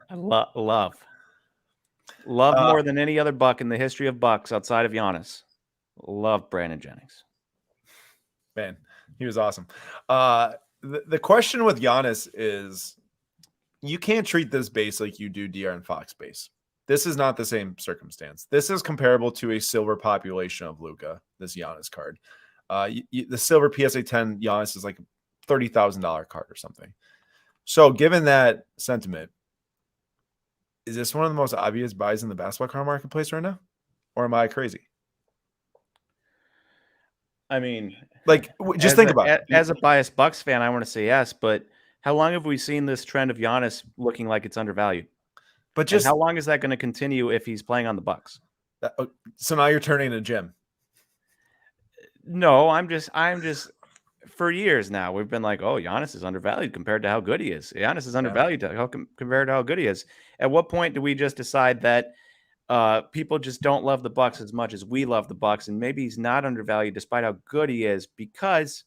more than any other Buck in the history of Bucks outside of Giannis. Love Brandon Jennings.
Man, he was awesome. The question with Giannis is you can't treat this base like you do De'Aaron Fox base. This is not the same circumstance. This is comparable to a silver population of Luka, this Giannis card. The silver PSA 10 Giannis is like $30,000 card or something. So given that sentiment, is this one of the most obvious buys in the basketball card marketplace right now? Or am I crazy?
I mean,
Like, just think about it.
As a biased Bucks fan, I want to say yes, but how long have we seen this trend of Giannis looking like it's undervalued?
But
And
just
how long is that going to continue if he's playing on the Bucks?
so now you're turning into Jim.
No, I'm just for years now we've been like, oh, Giannis is undervalued compared to how good he is. Giannis is undervalued compared to how good he is. At what point do we just decide that people just don't love the Bucks as much as we love the Bucks, and maybe he's not undervalued despite how good he is because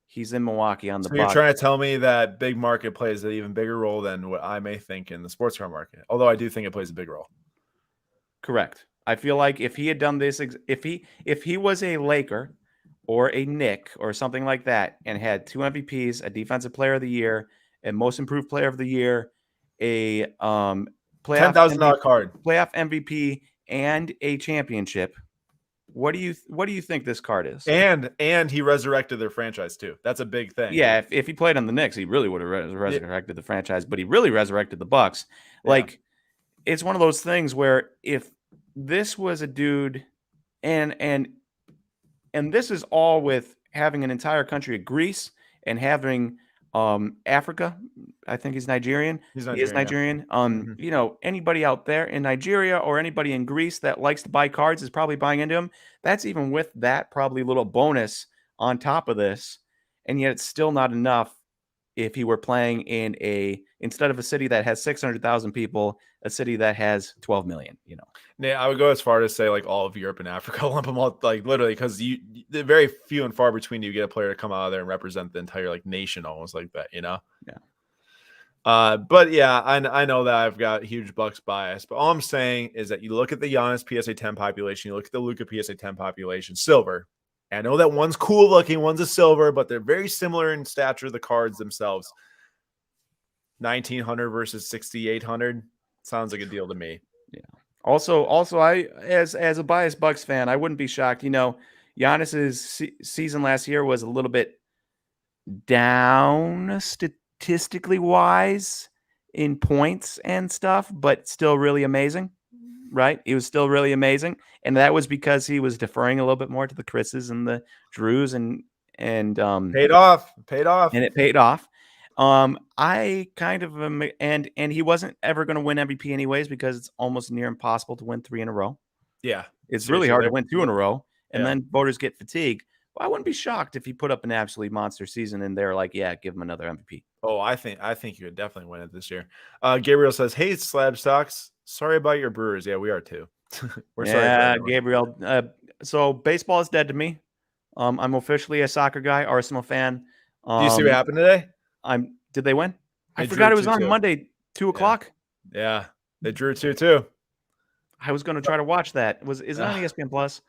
he's in Milwaukee on the
So you're
Bucks?
trying to tell me that big market plays an even bigger role than what I may think in the sports car market, although I do think it plays a big role.
Correct. I feel like if he had done this, if he was a Laker or a Knick or something like that, and had 2 MVPs, a Defensive Player of the Year, a Most Improved Player of the Year, a
$10,000 card.
playoff MVP, and a championship, what do you think this card is?
And he resurrected their franchise too. That's a big thing.
Yeah, if he played on the Knicks, he really would have resurrected the franchise, but he really resurrected the Bucks. Like, it's one of those things where if this was a dude, and this is all with having an entire country of Greece and having Africa. I think he's Nigerian. He is Nigerian. You know, anybody out there in Nigeria or anybody in Greece that likes to buy cards is probably buying into him. That's even with that probably little bonus on top of this, and yet it's still not enough. If he were playing in instead of a city that has 600,000 people, a city that has 12 million, you know.
Yeah, I would go as far to say like all of Europe and Africa, lump them all, like literally, because they're very few and far between. You get a player to come out of there and represent the entire like nation, almost like that, you know.
Yeah.
But yeah, I know that I've got huge Bucks bias, but all I'm saying is that you look at the Giannis PSA 10 population, you look at the Luka PSA 10 population, silver. I know that one's cool looking, one's a silver, but they're very similar in stature, the cards themselves. 1,900 versus 6,800 sounds like a deal to me.
Yeah. Also, I as a biased Bucks fan, I wouldn't be shocked. You know, Giannis's season last year was a little bit down statistically wise in points and stuff, but still really amazing. Right? He was still really amazing. And that was because he was deferring a little bit more to the Chris's and the Drews and
paid off.
And it paid off. I kind of am, and he wasn't ever going to win MVP anyways because it's almost near impossible to win 3 in a row.
Yeah.
It's really hard to win 2 in a row, and then voters get fatigued. Well, I wouldn't be shocked if he put up an absolute monster season and they're like, yeah, give him another MVP.
Oh, I think you would definitely win it this year. Gabriel says, "Hey, Slab Stocks, sorry about your Brewers." Yeah, we are too. We're sorry.
Yeah, Gabriel. So baseball is dead to me. I'm officially a soccer guy, Arsenal fan.
Do you see what happened today?
Did they win? I forgot it was on Monday, 2:00.
Yeah, they drew 2-2.
I was going to try to watch that. Is it on ESPN Plus?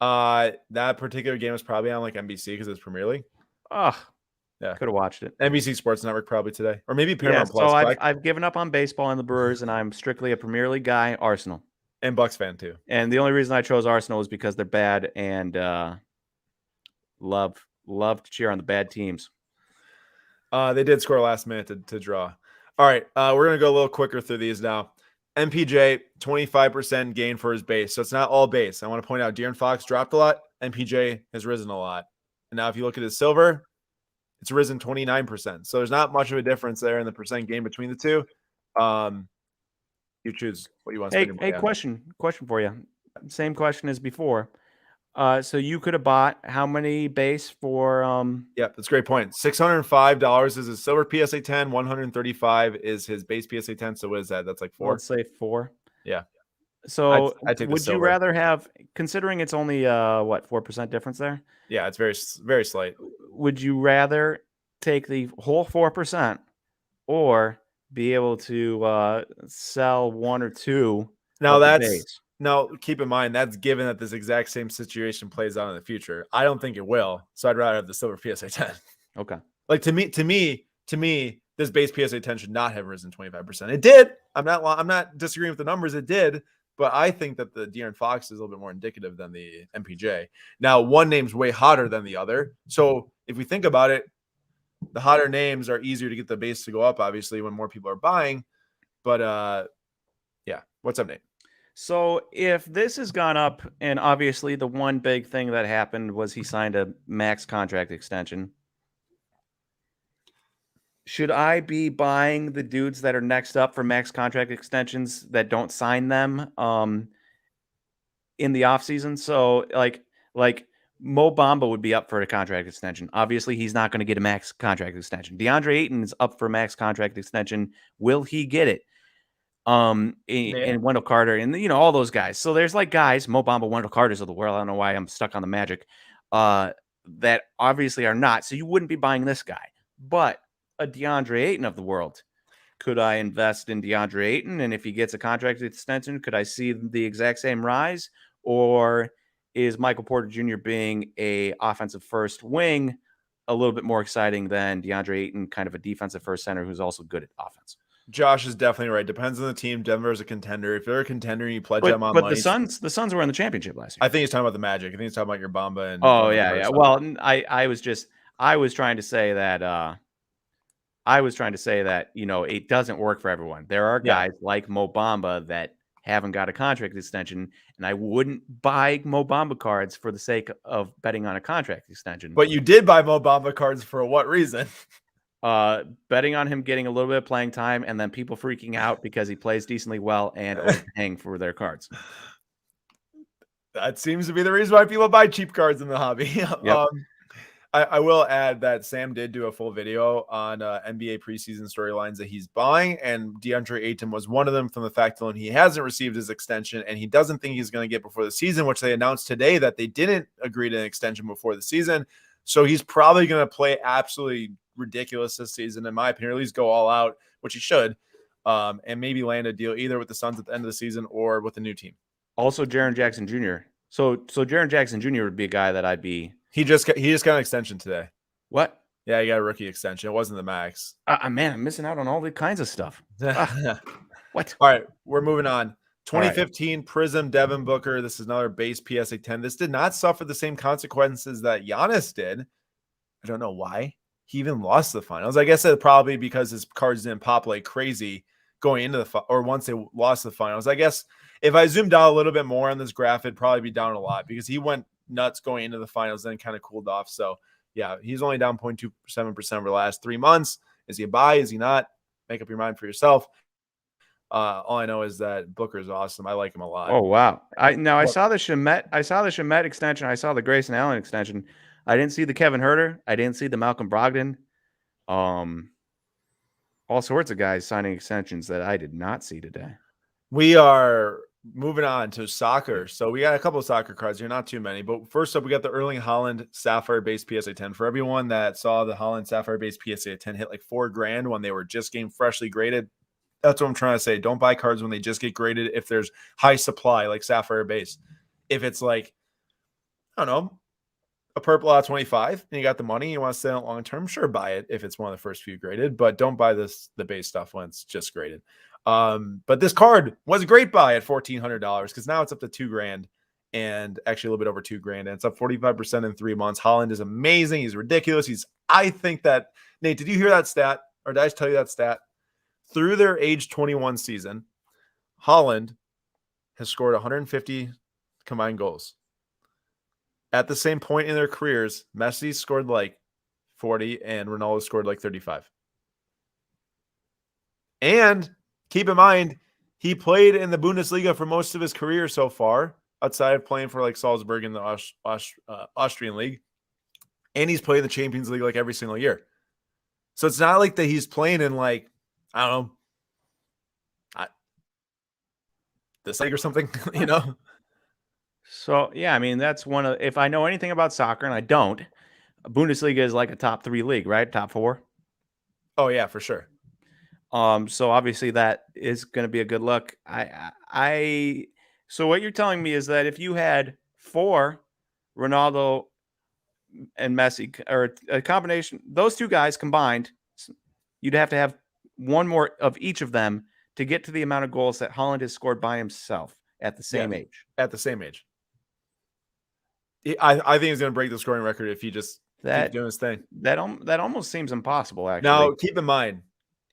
That particular game was probably on like NBC because it's Premier League.
Oh,
yeah,
could have watched it.
NBC Sports Network probably today, or maybe Paramount Plus.
So I've given up on baseball and the Brewers, and I'm strictly a Premier League guy, Arsenal,
and Bucks fan too.
And the only reason I chose Arsenal is because they're bad and love to cheer on the bad teams.
They did score last minute to draw. All right, we're gonna go a little quicker through these now. MPJ 25% gain for his base, so it's not all base. I want to point out De'Aaron Fox dropped a lot. MPJ has risen a lot, and now if you look at his silver, it's risen 29%. So there's not much of a difference there in the percent gain between the two. You choose what you want to spend.
Hey, question for you. Same question as before. So you could have bought how many base for
Yeah, that's a great point. $605 is his silver PSA 10, 135 is his base PSA 10. So what is that? That's like 4.
Let's say 4.
Yeah.
So would you rather have, considering it's only 4% difference there?
Yeah, it's very, very slight.
Would you rather take the whole 4% or be able to sell 1 or 2?
Now, keep in mind, that's given that this exact same situation plays out in the future. I don't think it will. So I'd rather have the silver PSA 10.
Okay.
Like to me, this base PSA 10 should not have risen 25%. It did. I'm not disagreeing with the numbers. It did. But I think that the De'Aaron Fox is a little bit more indicative than the MPJ. Now, one name's way hotter than the other. So if we think about it, the hotter names are easier to get the base to go up, obviously, when more people are buying. But yeah, what's up, Nate?
So if this has gone up, and obviously the one big thing that happened was he signed a max contract extension. Should I be buying the dudes that are next up for max contract extensions that don't sign them in the offseason? So like Mo Bamba would be up for a contract extension. Obviously, he's not going to get a max contract extension. DeAndre Ayton is up for a max contract extension. Will he get it?
Yeah.
And Wendell Carter and all those guys. So there's like guys, Mo Bamba, Wendell Carter's of the world. I don't know why I'm stuck on the Magic. That obviously are not. So you wouldn't be buying this guy, but a DeAndre Ayton of the world. Could I invest in DeAndre Ayton? And if he gets a contract extension, could I see the exact same rise? Or is Michael Porter Jr. being a offensive first wing a little bit more exciting than DeAndre Ayton, kind of a defensive first center who's also good at offense?
Josh is definitely right. Depends on the team. Denver is a contender. If they're a contender and you pledge them on
But the
money,
Suns were in the championship last year.
I think he's talking about the Magic. I think he's talking about your Bamba and
Oh
Wendell
yeah,
Carter
yeah.
stuff.
Well, I was trying to say that it doesn't work for everyone. There are
Yeah.
guys like Mo Bamba that haven't got a contract extension, and I wouldn't buy Mo Bamba cards for the sake of betting on a contract extension.
But you did buy Mo Bamba cards for what reason?
Betting on him getting a little bit of playing time and then people freaking out because he plays decently well and overpaying for their cards.
That seems to be the reason why people buy cheap cards in the hobby.
Yep.
I will add that Sam did do a full video on NBA preseason storylines that he's buying, and DeAndre Ayton was one of them from the fact alone he hasn't received his extension, and he doesn't think he's going to get before the season, which they announced today that they didn't agree to an extension before the season. So he's probably going to play absolutely ridiculous this season, in my opinion, or at least go all out, which he should, and maybe land a deal either with the Suns at the end of the season or with a new team.
Also, Jaren Jackson Jr. So Jaren Jackson Jr. would be a guy that I'd be.
He just got an extension today.
What?
Yeah, he got a rookie extension. It wasn't the max.
Man, I'm missing out on all the kinds of stuff. What?
All right, we're moving on. 2015 Prism Devon Booker. This is another base PSA 10. This did not suffer the same consequences that Giannis did. I don't know why. He even lost the finals. I guess it probably because his cards didn't pop like crazy going into or once they lost the finals. I guess if I zoomed out a little bit more on this graph, it'd probably be down a lot because he went nuts going into the finals, then kind of cooled off. So yeah, he's only down 0.27% over the last 3 months. Is he a buy? Is he not? Make up your mind for yourself. All I know is that Booker is awesome. I like him a lot.
Oh wow! I saw the Shamet extension. I saw the Grayson Allen extension. I didn't see the Kevin Huerter. I didn't see the Malcolm Brogdon. All sorts of guys signing extensions that I did not see today.
We are moving on to soccer. So we got a couple of soccer cards here, not too many. But first up, we got the Erling Haaland Sapphire base PSA 10. For everyone that saw the Haaland Sapphire base PSA 10 hit like $4,000 when they were just getting freshly graded, that's what I'm trying to say. Don't buy cards when they just get graded if there's high supply, like Sapphire base. If it's like, I don't know, a purple out 25 and you got the money, you want to stay on long term, sure, buy it if it's one of the first few graded, but don't buy the base stuff when it's just graded. But this card was a great buy at $1,400 because now it's up to $2,000 and actually a little bit over $2,000, and it's up 45% in 3 months. Haaland is amazing. He's ridiculous. I think that, Nate, did you hear that stat, or did I just tell you that stat? Through their age 21 season, Haaland has scored 150 combined goals. At the same point in their careers, Messi scored like 40 and Ronaldo scored like 35. And keep in mind, he played in the Bundesliga for most of his career so far, outside of playing for like Salzburg in the Austrian league. And he's played in the Champions League like every single year. So it's not like that he's playing in like, I don't know, this league or something, you know?
So yeah, I mean that's one of, if I know anything about soccer, and I don't, Bundesliga is like a top 3 league, right? Top 4.
Oh yeah, for sure.
So obviously that is going to be a good look. So what you're telling me is that if you had 4 Ronaldo and Messi, or a combination, those 2 guys combined, you'd have to have one more of each of them to get to the amount of goals that Haaland has scored by himself at the same age.
At the same age. I think he's going to break the scoring record if he just keeps doing his thing.
That almost seems impossible, actually.
Now, keep in mind,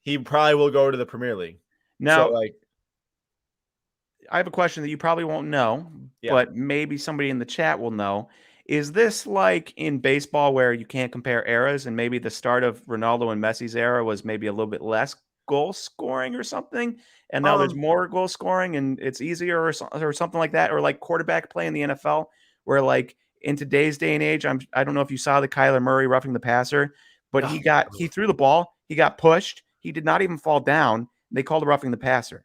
he probably will go to the Premier League.
Now,
so, like,
I have a question that you probably won't know,
Yeah.
but maybe somebody in the chat will know. Is this like in baseball where you can't compare eras and maybe the start of Ronaldo and Messi's era was maybe a little bit less goal scoring or something, and now there's
Um,
more goal scoring and it's easier or something like that, or like quarterback play in the NFL where like in today's day and age, I don't know if you saw the Kyler Murray roughing the passer, but he threw the ball, he got pushed, he did not even fall down. They called it roughing the passer.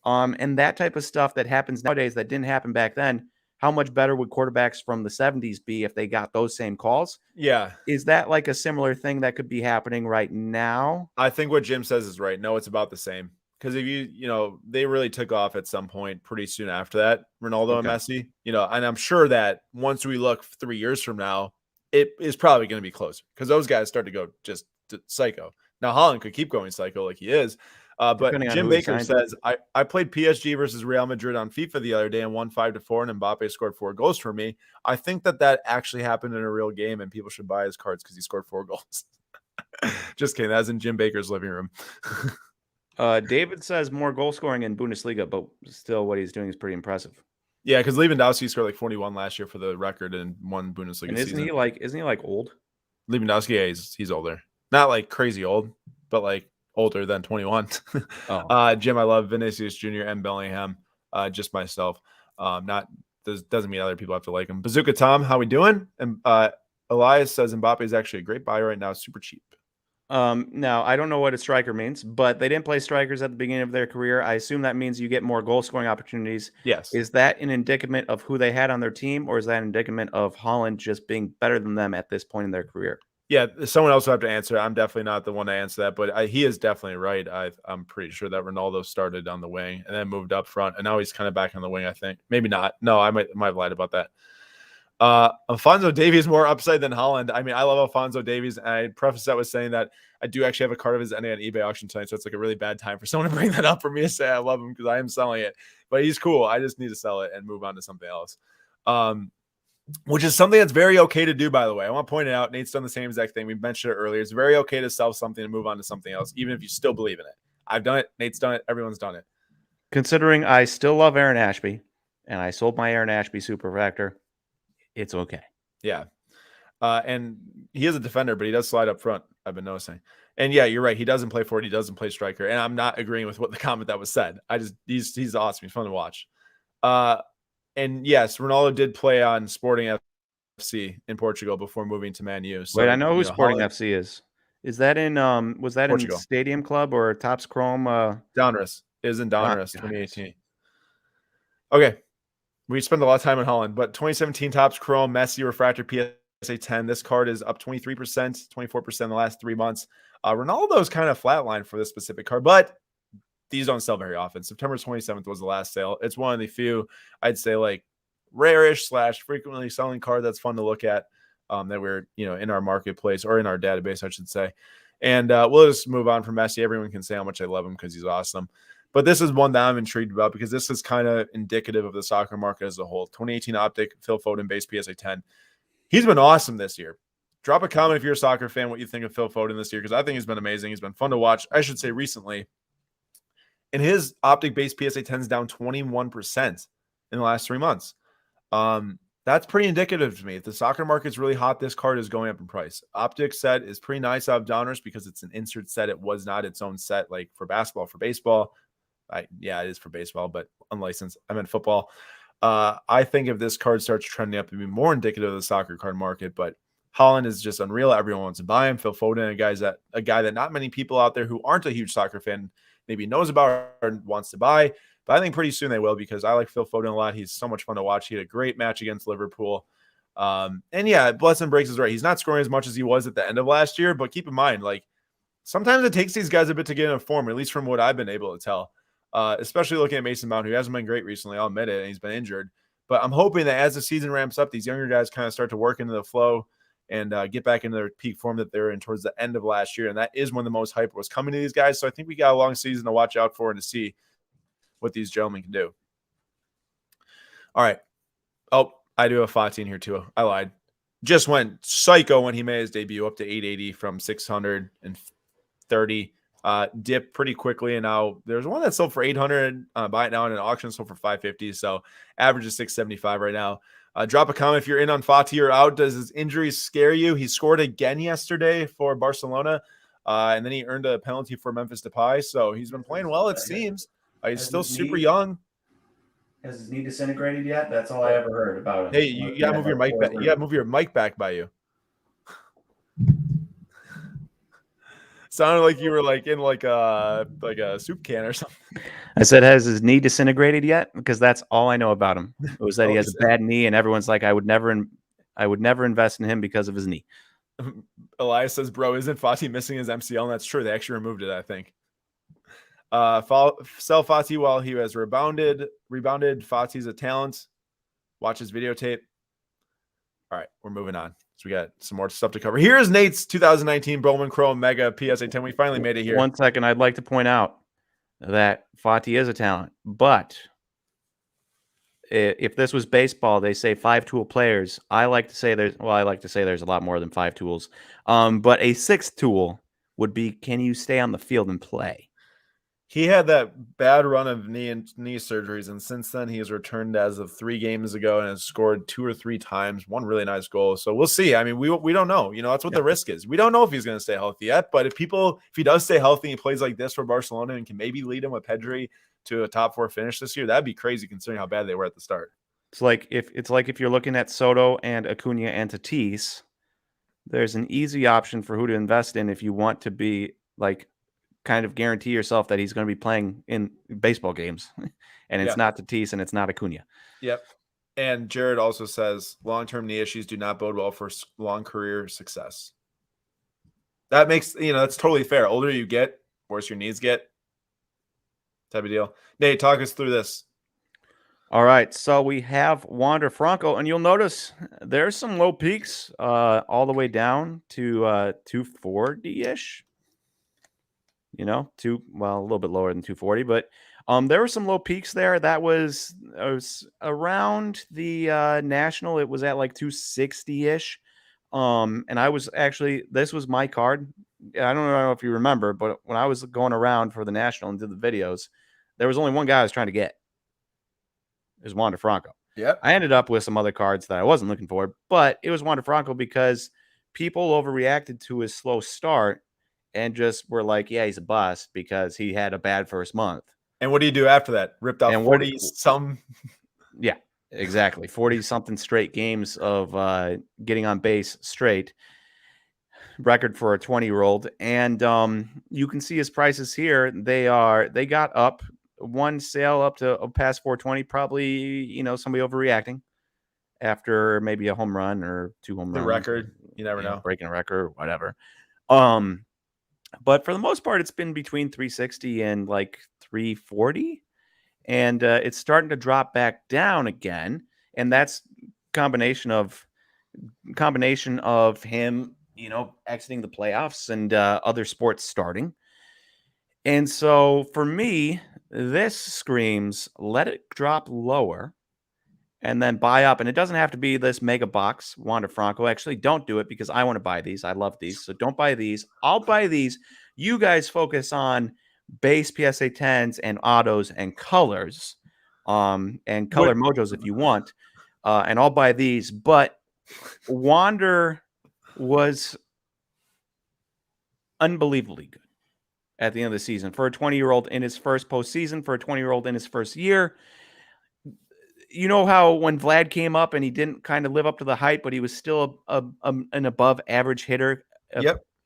And that type of stuff that happens nowadays that didn't happen back then. How much better would quarterbacks from the 70s be if they got those same calls?
yeah.
Is that like a similar thing that could be happening right now?
I think what Jim says is right. No, it's about the same. Because if they really took off at some point pretty soon after that, Ronaldo and
Okay.
Messi, and I'm sure that once we look 3 years from now, it is probably going to be closer because those guys start to go just psycho. Now, Holland could keep going psycho like he is. But
Depending on
Jim
who he
Baker
signs with.
says, I played PSG versus Real Madrid on FIFA the other day and won 5-4, and Mbappe scored 4 goals for me. I think that actually happened in a real game, and people should buy his cards because he scored 4 goals. Just kidding. That's in Jim Baker's living room.
David says more goal scoring in Bundesliga, but still what he's doing is pretty impressive.
Yeah, because Lewandowski scored like 41 last year for the record in one Bundesliga
And
season.
Isn't he like old?
Lewandowski, yeah, he's older. Not like crazy old, but like older than 21.
Oh.
Jim, I love Vinicius Jr. and Bellingham. Just myself. Doesn't mean other people have to like him. Bazooka Tom, how we doing? And Elias says Mbappe is actually a great buy right now, super cheap.
Now I don't know what a striker means, but they didn't play strikers at the beginning of their career. I assume that means you get more goal scoring opportunities.
Yes.
Is that an indicament of who they had on their team, or is that an indicament of Holland just being better than them at this point in their career?
Yeah, someone else will have to answer. I'm definitely not the one to answer that, but he is definitely right. I'm pretty sure that Ronaldo started on the wing and then moved up front, and now he's kind of back on the wing. I think maybe not. No, I might have lied about that. Alphonso Davies more upside than Holland. I mean, I love Alphonso Davies. And I preface that with saying that I do actually have a card of his ending on eBay auction tonight, so it's like a really bad time for someone to bring that up for me to say I love him because I am selling it. But he's cool. I just need to sell it and move on to something else. Which is something that's very okay to do, by the way. I want to point it out. Nate's done the same exact thing. We mentioned it earlier. It's very okay to sell something and move on to something else, even if you still believe in it. I've done it. Nate's done it. Everyone's done it.
Considering I still love Aaron Ashby, and I sold my Aaron Ashby super factor, it's okay.
Yeah. And he is a defender, but he does slide up front, I've been noticing. And yeah, you're right. He doesn't play forward. He doesn't play striker. And I'm not agreeing with what the comment that was said. He's awesome. He's fun to watch. And yes, Ronaldo did play on Sporting FC in Portugal before moving to Man U. So,
wait, I know who Sporting
Holland,
FC is. Is that in was that
Portugal.
in Stadium Club or Topps Chrome?
Donruss is in Donruss
Donruss.
2018. Okay. We spent a lot of time in Holland, but 2017 Topps Chrome Messi Refractor PSA 10. This card is up 23%, 24% in the last 3 months. Ronaldo's kind of flatlined for this specific card, but these don't sell very often. September 27th was the last sale. It's one of the few, I'd say, like rare-ish / frequently selling card that's fun to look at that we're, in our marketplace or in our database, I should say. And we'll just move on from Messi. Everyone can say how much I love him because he's awesome. But this is one that I'm intrigued about because this is kind of indicative of the soccer market as a whole. 2018 Optic, Phil Foden base PSA 10. He's been awesome this year. Drop a comment if you're a soccer fan, what you think of Phil Foden this year, because I think he's been amazing. He's been fun to watch. I should say recently. And his Optic base PSA 10 is down 21% in the last 3 months. That's pretty indicative to me. If the soccer market's really hot, this card is going up in price. Optic set is pretty nice out of Donruss because it's an insert set. It was not its own set like for basketball, for baseball. Yeah, it is for baseball, but unlicensed. I meant football. I think if this card starts trending up, it'd be more indicative of the soccer card market. But Holland is just unreal. Everyone wants to buy him. Phil Foden, a guy that not many people out there who aren't a huge soccer fan maybe knows about or wants to buy. But I think pretty soon they will because I like Phil Foden a lot. He's so much fun to watch. He had a great match against Liverpool. And yeah, Blessing Breaks is right. He's not scoring as much as he was at the end of last year. But keep in mind, like sometimes it takes these guys a bit to get in form, at least from what I've been able to tell. Especially looking at Mason Mount, who hasn't been great recently. I'll admit it, and he's been injured. But I'm hoping that as the season ramps up, these younger guys kind of start to work into the flow and get back into their peak form that they're in towards the end of last year. And that is when the most hype was coming to these guys. So I think we got a long season to watch out for and to see what these gentlemen can do. All right. Oh, I do have Fati in here too. I lied. Just went psycho when he made his debut, up to 880 from 630. dipped pretty quickly. And now there's one that sold for 800. Buy it now in an auction, sold for 550. So average is 675 right now. Drop a comment if you're in on Fati or out. Does his injuries scare you? He scored again yesterday for Barcelona, and then he earned a penalty for Memphis Depay. So he's been playing well, it seems. He's still super young.
Has his knee disintegrated yet? That's all I ever heard about him.
Hey, you gotta move your mic back. You gotta move your mic back by you. Sounded like you were like in like a soup can or something.
I said, has his knee disintegrated yet? Because that's all I know about him. It was that he has a bad knee, and everyone's like, I would never invest in him because of his knee.
Elias says, bro, isn't Fati missing his MCL? And that's true. They actually removed it, I think. Sell Fati while he has rebounded. Fati's a talent. Watch his videotape. All right, we're moving on. So we got some more stuff to cover. Here's Nate's 2019 Bowman Chrome Mega PSA 10. We finally made it here.
1 second. I'd like to point out that Fati is a talent, but if this was baseball, they say 5-tool players. I like to say there's a lot more than 5 tools. But a 6th tool would be, can you stay on the field and play?
He had that bad run of knee surgeries, and since then he has returned as of 3 games ago and has scored 2 or 3 times, one really nice goal. So we'll see. I mean, we don't know. That's what the risk is. We don't know if he's going to stay healthy yet, but if he does stay healthy and he plays like this for Barcelona and can maybe lead him with Pedri to a top 4 finish this year, that'd be crazy considering how bad they were at the start.
It's like if you're looking at Soto and Acuna and Tatis, there's an easy option for who to invest in if you want to be like kind of guarantee yourself that he's going to be playing in baseball games, and it's not Tatis and it's not Acuna.
Yep. And Jared also says long-term knee issues do not bode well for long career success. That makes, that's totally fair. Older you get, worse your knees get. Type of deal. Nate, talk us through this.
All right, so we have Wander Franco, and you'll notice there's some low peaks all the way down to 240-ish. A little bit lower than 240, but there were some low peaks there. That was around the National. It was at like 260-ish. And I was this was my card. I don't know if you remember, but when I was going around for the National and did the videos, there was only one guy I was trying to get. It was Wander Franco.
Yep.
I ended up with some other cards that I wasn't looking for, but it was Wander Franco because people overreacted to his slow start and just were like, yeah, he's a bust because he had a bad first month.
And what do you do after that? Ripped out 40-some?
Yeah, exactly. 40-something straight games of getting on base straight. Record for a 20-year-old. And you can see his prices here. They got up. One sale up to past 420, probably, somebody overreacting after maybe a home run or 2 home runs.
The record, you never know.
Breaking a record, whatever. But for the most part, it's been between 360 and like 340. And it's starting to drop back down again. And that's combination of him, exiting the playoffs and other sports starting. And so for me, this screams, let it drop lower and then buy up. And it doesn't have to be this mega box, Wander Franco. Actually, don't do it because I want to buy these. I love these. So don't buy these. I'll buy these. You guys focus on base PSA 10s and autos and colors and color mojos if you want. And I'll buy these. But Wander was unbelievably good at the end of the season for a 20-year-old in his first postseason, for a 20-year-old in his first year. You know how when Vlad came up and he didn't kind of live up to the hype, but he was still an above average hitter.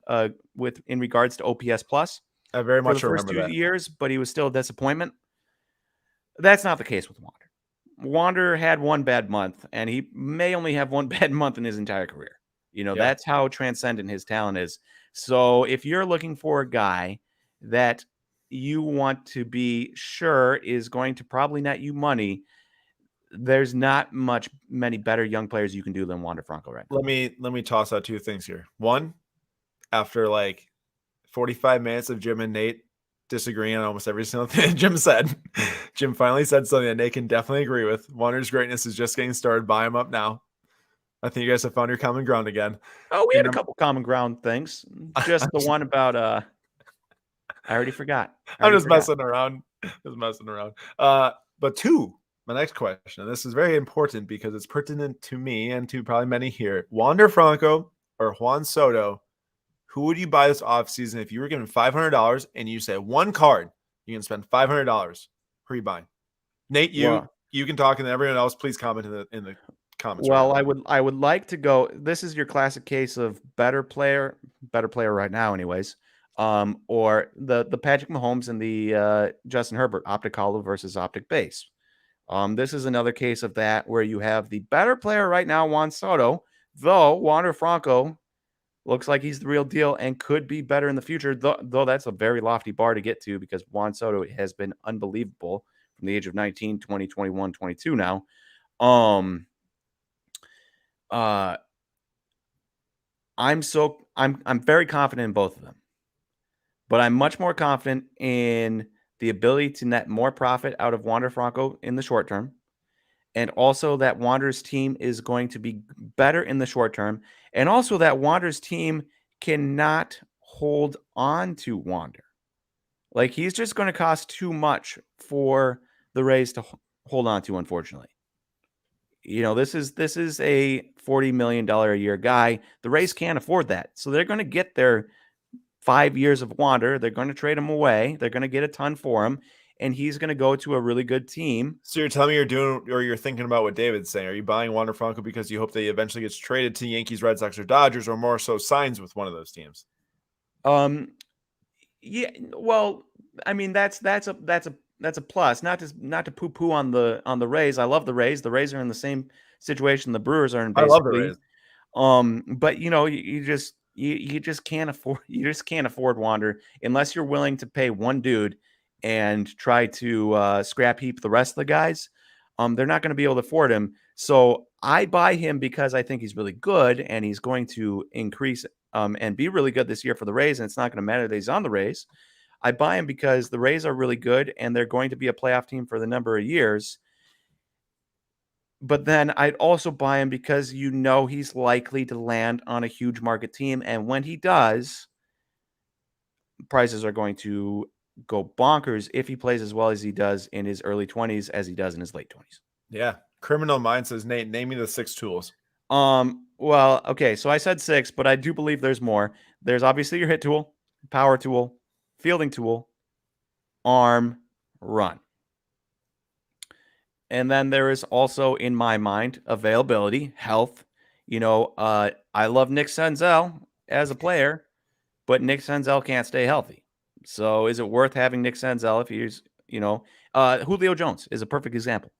In regards to OPS plus.
I very much
remember the first 2 years, but he was still a disappointment. That's not the case with Wander. Wander had one bad month, and he may only have one bad month in his entire career. That's how transcendent his talent is. So if you're looking for a guy that you want to be sure is going to probably net you money, there's not many better young players you can do than Wander Franco right now.
Let me toss out 2 things here. One, after like 45 minutes of Jim and Nate disagreeing on almost every single thing Jim said, Jim finally said something that Nate can definitely agree with. Wander's greatness is just getting started. Buy him up now. I think you guys have found your common ground again.
Oh, we had a couple common ground things. Just the one about I already forgot.
I'm just messing around. Just messing around. But two, my next question, and this is very important because it's pertinent to me and to probably many here. Wander Franco or Juan Soto, who would you buy this offseason if you were given $500 and you say one card, you can spend $500? Who are you buying? Nate, you can talk, and everyone else, please comment in the comments.
Well, I would like to go. This is your classic case of better player right now, anyways. Or the Patrick Mahomes and the Justin Herbert optic hollow versus optic base. This is another case of that where you have the better player right now, Juan Soto, though Wander Franco looks like he's the real deal and could be better in the future, though that's a very lofty bar to get to because Juan Soto has been unbelievable from the age of 19, 20, 21, 22 now. I'm very confident in both of them, but I'm much more confident in the ability to net more profit out of Wander Franco in the short term, and also that Wander's team is going to be better in the short term, and also that Wander's team cannot hold on to Wander. Like, he's just going to cost too much for the Rays to hold on to, unfortunately. You know, this is a $40 million a year guy. The Rays can't afford that. So they're going to get their 5 years of Wander. They're going to trade him away. They're going to get a ton for him. And he's going to go to a really good team.
So you're telling me you're doing, or you're thinking about what David's saying. Are you buying Wander Franco because you hope that he eventually gets traded to Yankees, Red Sox, or Dodgers, or more so signs with one of those teams?
Yeah. Well, I mean, that's a plus. Not to poo-poo on the Rays. I love the Rays. The Rays are in the same situation the Brewers are in, basically.
I love the
Rays. But you know, you just can't afford Wander unless you're willing to pay one dude and try to scrap heap the rest of the guys. They're not going to be able to afford him. So I buy him because I think he's really good and he's going to increase and be really good this year for the Rays. And it's not going to matter that he's on the Rays. I buy him because the Rays are really good and they're going to be a playoff team for the number of years. But then I'd also buy him because you know he's likely to land on a huge market team. And when he does, prices are going to go bonkers if he plays as well as he does in his early 20s as he does in his late 20s.
Yeah. Criminal Mind says, Nate, name me the 6 tools.
Well, okay, so I said 6, but I do believe there's more. There's obviously your hit tool, power tool, fielding tool, arm, run. And then there is also, in my mind, availability, health. You know, I love Nick Senzel as a player, but Nick Senzel can't stay healthy. So is it worth having Nick Senzel if he's, Julio Jones is a perfect example.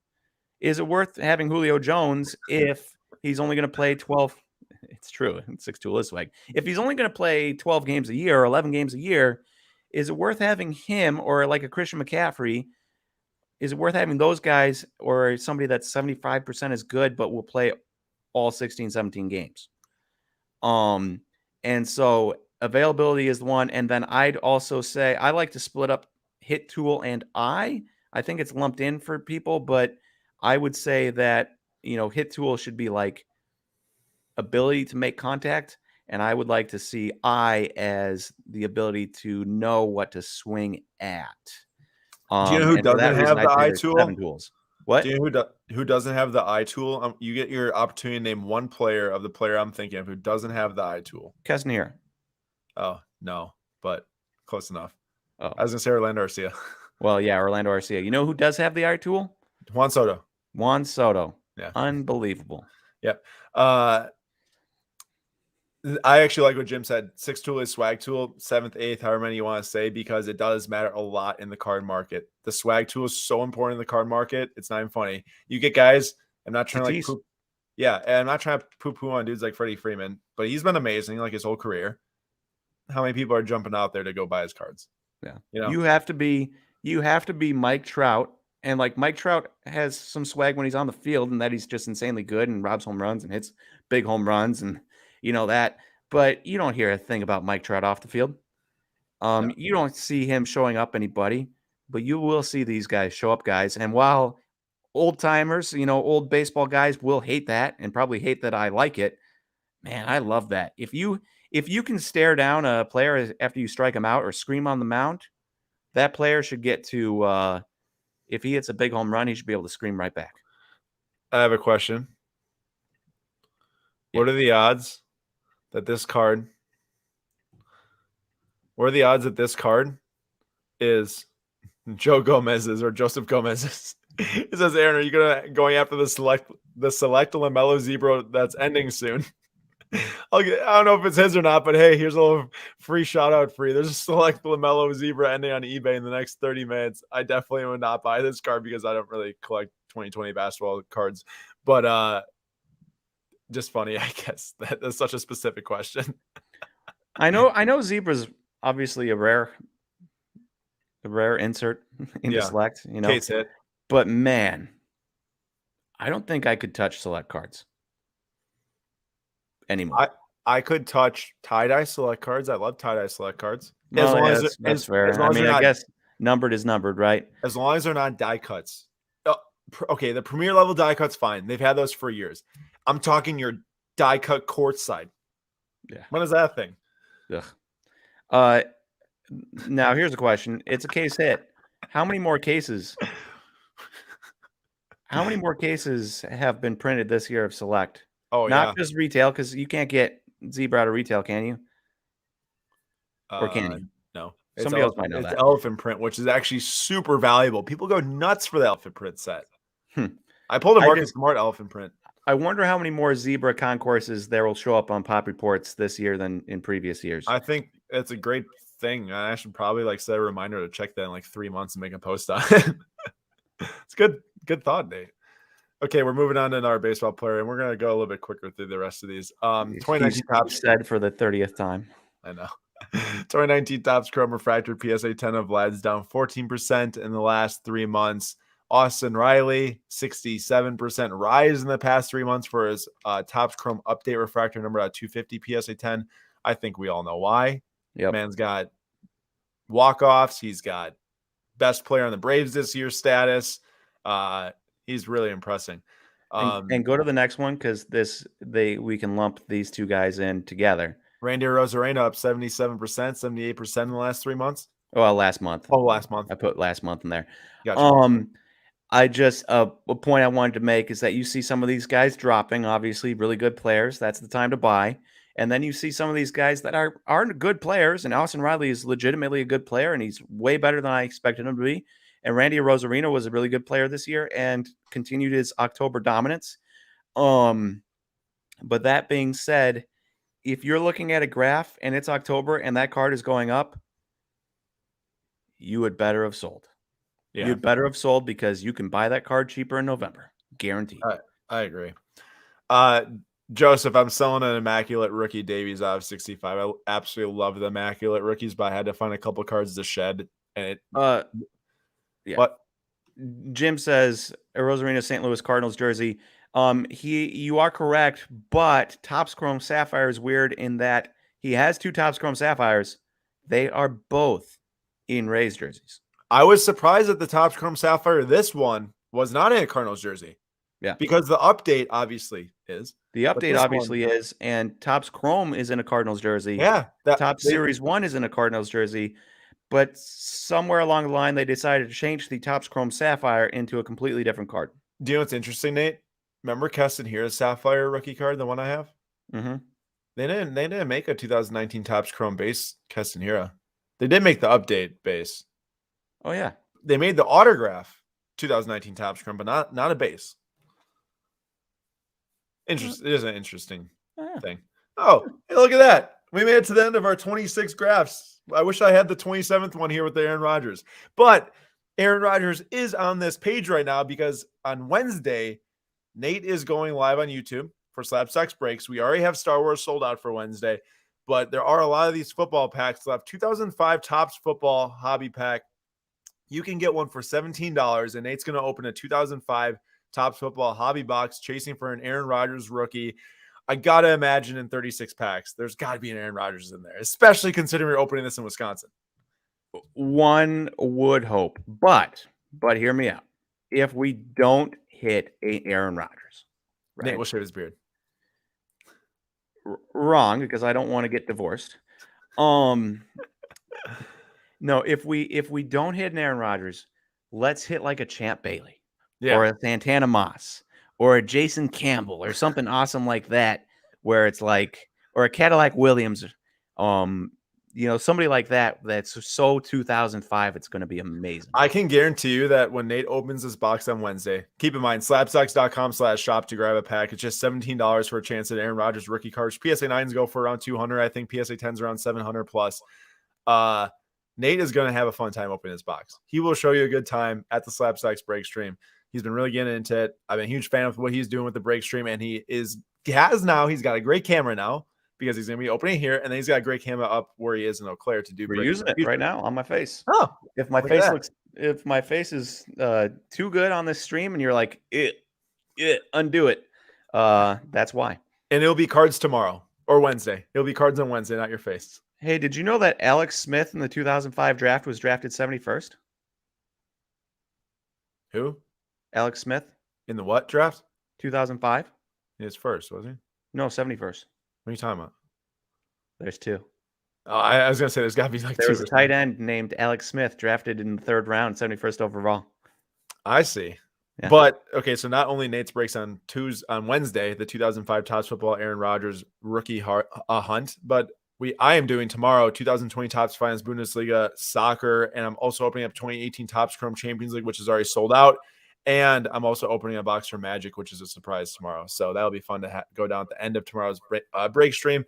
Is it worth having Julio Jones if he's only going to play 12? It's true. 6 tool is swag. If he's only going to play 12 games a year or 11 games a year, is it worth having him or like a Christian McCaffrey? Is it worth having those guys or somebody that's 75% as good but will play all 16, 17 games? And so availability is the one. And then I'd also say I like to split up hit tool and I think it's lumped in for people, but I would say that, hit tool should be like ability to make contact. And I would like to see I as the ability to know what to swing at.
Do you know who doesn't have the eye tool?
7 tools. What?
Do you know who doesn't have the eye tool? You get your opportunity to name one player of the player I'm thinking of who doesn't have the eye tool.
Keston.
Oh, no, but close enough.
Oh.
I was going to say Orlando Arcia.
Well, yeah, Orlando Arcia. You know who does have the eye tool?
Juan Soto.
Yeah. Unbelievable.
Yep. I actually like what Jim said. 6 tool is swag tool, 7th, 8th, however many you want to say, because it does matter a lot in the card market. The swag tool is so important in the card market. It's not even funny. You get guys, I'm not trying to like poop. Yeah, and I'm not trying to poo-poo on dudes like Freddie Freeman, but he's been amazing like his whole career. How many people are jumping out there to go buy his cards?
Yeah. You have to be Mike Trout. And like Mike Trout has some swag when he's on the field and that he's just insanely good and robs home runs and hits big home runs and that, but you don't hear a thing about Mike Trout off the field. No. You don't see him showing up anybody, but you will see these guys show up, guys. And while old timers, old baseball guys will hate that and probably hate that I like it, man, I love that. If you can stare down a player after you strike him out or scream on the mound, That player should get to, if he hits a big home run, he should be able to scream right back.
I have a question.
Yeah.
What are the odds that this card? What are the odds that this card is Joe Gomez's or Joseph Gomez's? It says, Aaron, are you going after the select LaMelo Zebra that's ending soon? I don't know if it's his or not, but hey, here's a little free shout out for you. There's a select LaMelo Zebra ending on eBay in the next 30 minutes. I definitely would not buy this card because I don't really collect 2020 basketball cards, but just funny, I guess. That's such a specific question.
I know Zebra's obviously a rare insert into select,
Case hit.
But man, I don't think I could touch select cards anymore.
I could touch tie-dye select cards. I love tie-dye select cards.
Well, that's fair. I guess numbered is numbered, right?
As long as they're not die cuts. Okay, the premier level die cuts, fine. They've had those for years. I'm talking your die cut courtside.
Yeah.
What is that thing?
Ugh. Now here's the question. It's a case hit. How many more cases have been printed this year of select?
Oh,
Not just retail, because you can't get Zebra out of retail, can you? Or can you?
No.
Somebody else might know that.
It's elephant print, which is actually super valuable. People go nuts for the elephant print set. I pulled a Marcus Smart elephant print.
I wonder how many more Zebra concourses there will show up on Pop Reports this year than in previous years.
I think it's a great thing. I should probably set a reminder to check that in 3 months and make a post on it. It's good thought, Nate. Okay, we're moving on to our baseball player, and we're going to go a little bit quicker through the rest of these. 2019 Topps
said for the 30th time.
I know. 2019 Topps Chrome Refractor PSA 10 of Vlad's down 14% in the last 3 months. Austin Riley, 67% rise in the past 3 months for his Topps Chrome Update Refractor number at 250 PSA 10. I think we all know why.
Yep.
Man's got walk-offs. He's got best player on the Braves this year status. He's really impressing.
And go to the next one because we can lump these two guys in together.
Randy Rosarena up 77%, 78% in the last 3 months.
Well, last month.
Oh, last month.
I put last month in there.
Gotcha.
I just a point I wanted to make is that you see some of these guys dropping, obviously really good players. That's the time to buy. And then you see some of these guys that are good players, and Austin Riley is legitimately a good player, and he's way better than I expected him to be. And Randy Rosarena was a really good player this year and continued his October dominance. But that being said, if you're looking at a graph and it's October and that card is going up, you would better have sold. Yeah. You'd better have sold because you can buy that card cheaper in November. Guaranteed.
I agree. Joseph, I'm selling an Immaculate Rookie Davies out of 65. I absolutely love the Immaculate Rookies, but I had to find a couple cards to shed. And
yeah. What? Jim says Rosarena St. Louis Cardinals jersey. You are correct, but Topps Chrome Sapphire is weird in that he has 2 Topps Chrome Sapphires. They are both in Rays jerseys.
I was surprised that the Topps Chrome Sapphire, this one, was not in a Cardinals jersey.
Yeah.
Because the update obviously is.
The update obviously is, and Topps Chrome is in a Cardinals jersey.
Yeah.
Topps Series 1 is in a Cardinals jersey. But somewhere along the line, they decided to change the Topps Chrome Sapphire into a completely different card.
Do you know what's interesting, Nate? Remember Keston Hiura's Sapphire rookie card, the one I have?
Mm-hmm.
They didn't make a 2019 Topps Chrome base Keston Hiura. They did make the update base.
Oh, yeah.
They made the autograph 2019 Topps Chrome, but not a base. It is an interesting thing. Oh, hey, look at that. We made it to the end of our 26 graphs. I wish I had the 27th one here with the Aaron Rodgers. But Aaron Rodgers is on this page right now because on Wednesday, Nate is going live on YouTube for Slapstocks Breaks. We already have Star Wars sold out for Wednesday, but there are a lot of these football packs left. 2005 Topps Football Hobby Pack. You can get one for $17, and Nate's going to open a 2005 Topps Football Hobby Box, chasing for an Aaron Rodgers rookie. I got to imagine in 36 packs, there's got to be an Aaron Rodgers in there, especially considering we're opening this in Wisconsin.
One would hope, but hear me out. If we don't hit a Aaron Rodgers,
right? Nate will shave his beard.
Wrong, because I don't want to get divorced. No, if we don't hit an Aaron Rodgers, let's hit like a Champ Bailey
Yeah.
or a Santana Moss or a Jason Campbell or something awesome like that, where it's like, or a Cadillac Williams, somebody like that that's so 2005, it's going to be amazing.
I can guarantee you that when Nate opens this box on Wednesday, keep in mind, slapstocks.com/shop to grab a pack. It's just $17 for a chance at Aaron Rodgers rookie cards. PSA 9s go for around 200. I think PSA 10s around 700 plus. Nate is going to have a fun time opening this box. He will show you a good time at the Slapstocks break stream. He's been really getting into it. I've been a huge fan of what he's doing with the break stream, and he's got a great camera now because he's going to be opening here, and then he's got a great camera up where he is in Eau Claire to do.
We're using it right now on my face.
Oh,
if my face is too good on this stream, and you're like, undo it. That's why.
And it'll be cards tomorrow or Wednesday. It'll be cards on Wednesday, not your face.
Hey, did you know that Alex Smith in the 2005 draft was drafted 71st?
Who?
Alex Smith.
In the what draft?
2005?
He was first, was he?
No, 71st.
What are you talking about?
There's two.
Oh, I was going to say there's got to be like
there
two.
There was a tight end named Alex Smith drafted in the 3rd round, 71st overall.
I see. Yeah. But, okay, so not only Nate's breaks on Wednesday, the 2005 Topps Football Aaron Rodgers rookie hunt, but I am doing tomorrow 2020 Topps Finance Bundesliga soccer, and I'm also opening up 2018 Topps Chrome Champions League, which is already sold out, and I'm also opening a box for Magic, which is a surprise tomorrow. So that'll be fun to go down at the end of tomorrow's break stream.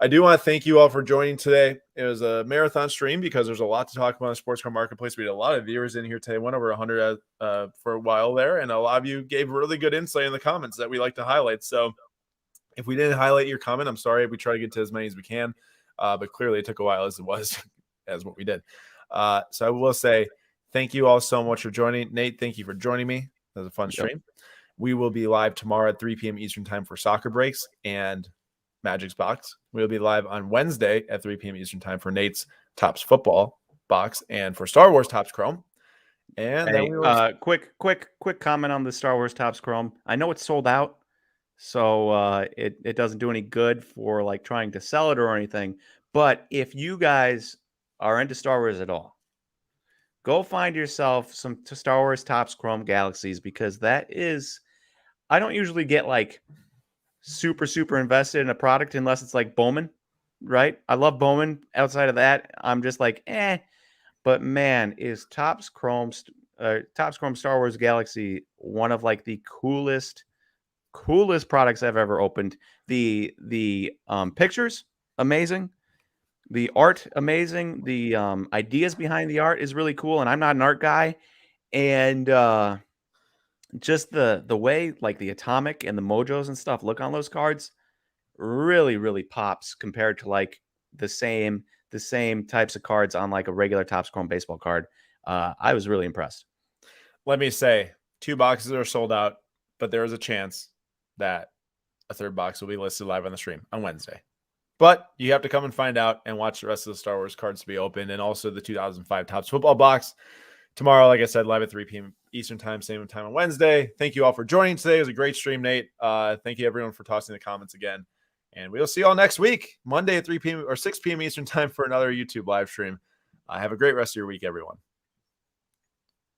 I do want to thank you all for joining today. It was a marathon stream because there's a lot to talk about in the sports car marketplace. We had a lot of viewers in here today, went over 100 for a while there, and a lot of you gave really good insight in the comments that we like to highlight. So if we didn't highlight your comment, I'm sorry. We try to get to as many as we can, but clearly it took a while as what we did. So I will say thank you all so much for joining. Nate, thank you for joining me. It was a fun stream. We will be live tomorrow at 3 p.m. Eastern time for soccer breaks and Magic's box. We'll be live on Wednesday at 3 p.m. Eastern time for Nate's Topps football box and for Star Wars Topps Chrome. And
hey,
then we will...
quick comment on the Star Wars Topps Chrome. I know it's sold out, so it doesn't do any good for like trying to sell it or anything. But if you guys are into Star Wars at all, go find yourself some Star Wars Topps Chrome Galaxies, because that is, I don't usually get like super invested in a product unless it's like Bowman, right? I love Bowman. Outside of that, I'm just like, But man, is Topps Chrome Star Wars Galaxy one of like the coolest products I've ever opened. The pictures, amazing. The art, amazing. The ideas behind the art is really cool, and I'm not an art guy. And just the way like the atomic and the mojos and stuff look on those cards really pops compared to like the same types of cards on like a regular Topps Chrome baseball card. I was really impressed.
Let me say 2 boxes are sold out, but there is a chance that a 3rd box will be listed live on the stream on Wednesday. But you have to come and find out and watch the rest of the Star Wars cards to be opened, and also the 2005 Topps football box tomorrow, like I said, live at 3 p.m. Eastern time, same time on Wednesday. Thank you all for joining today. It was a great stream, Nate. Thank you everyone for tossing the comments again. And we'll see you all next week, Monday at 3 p.m. or 6 p.m. Eastern time for another YouTube live stream. Have a great rest of your week, everyone.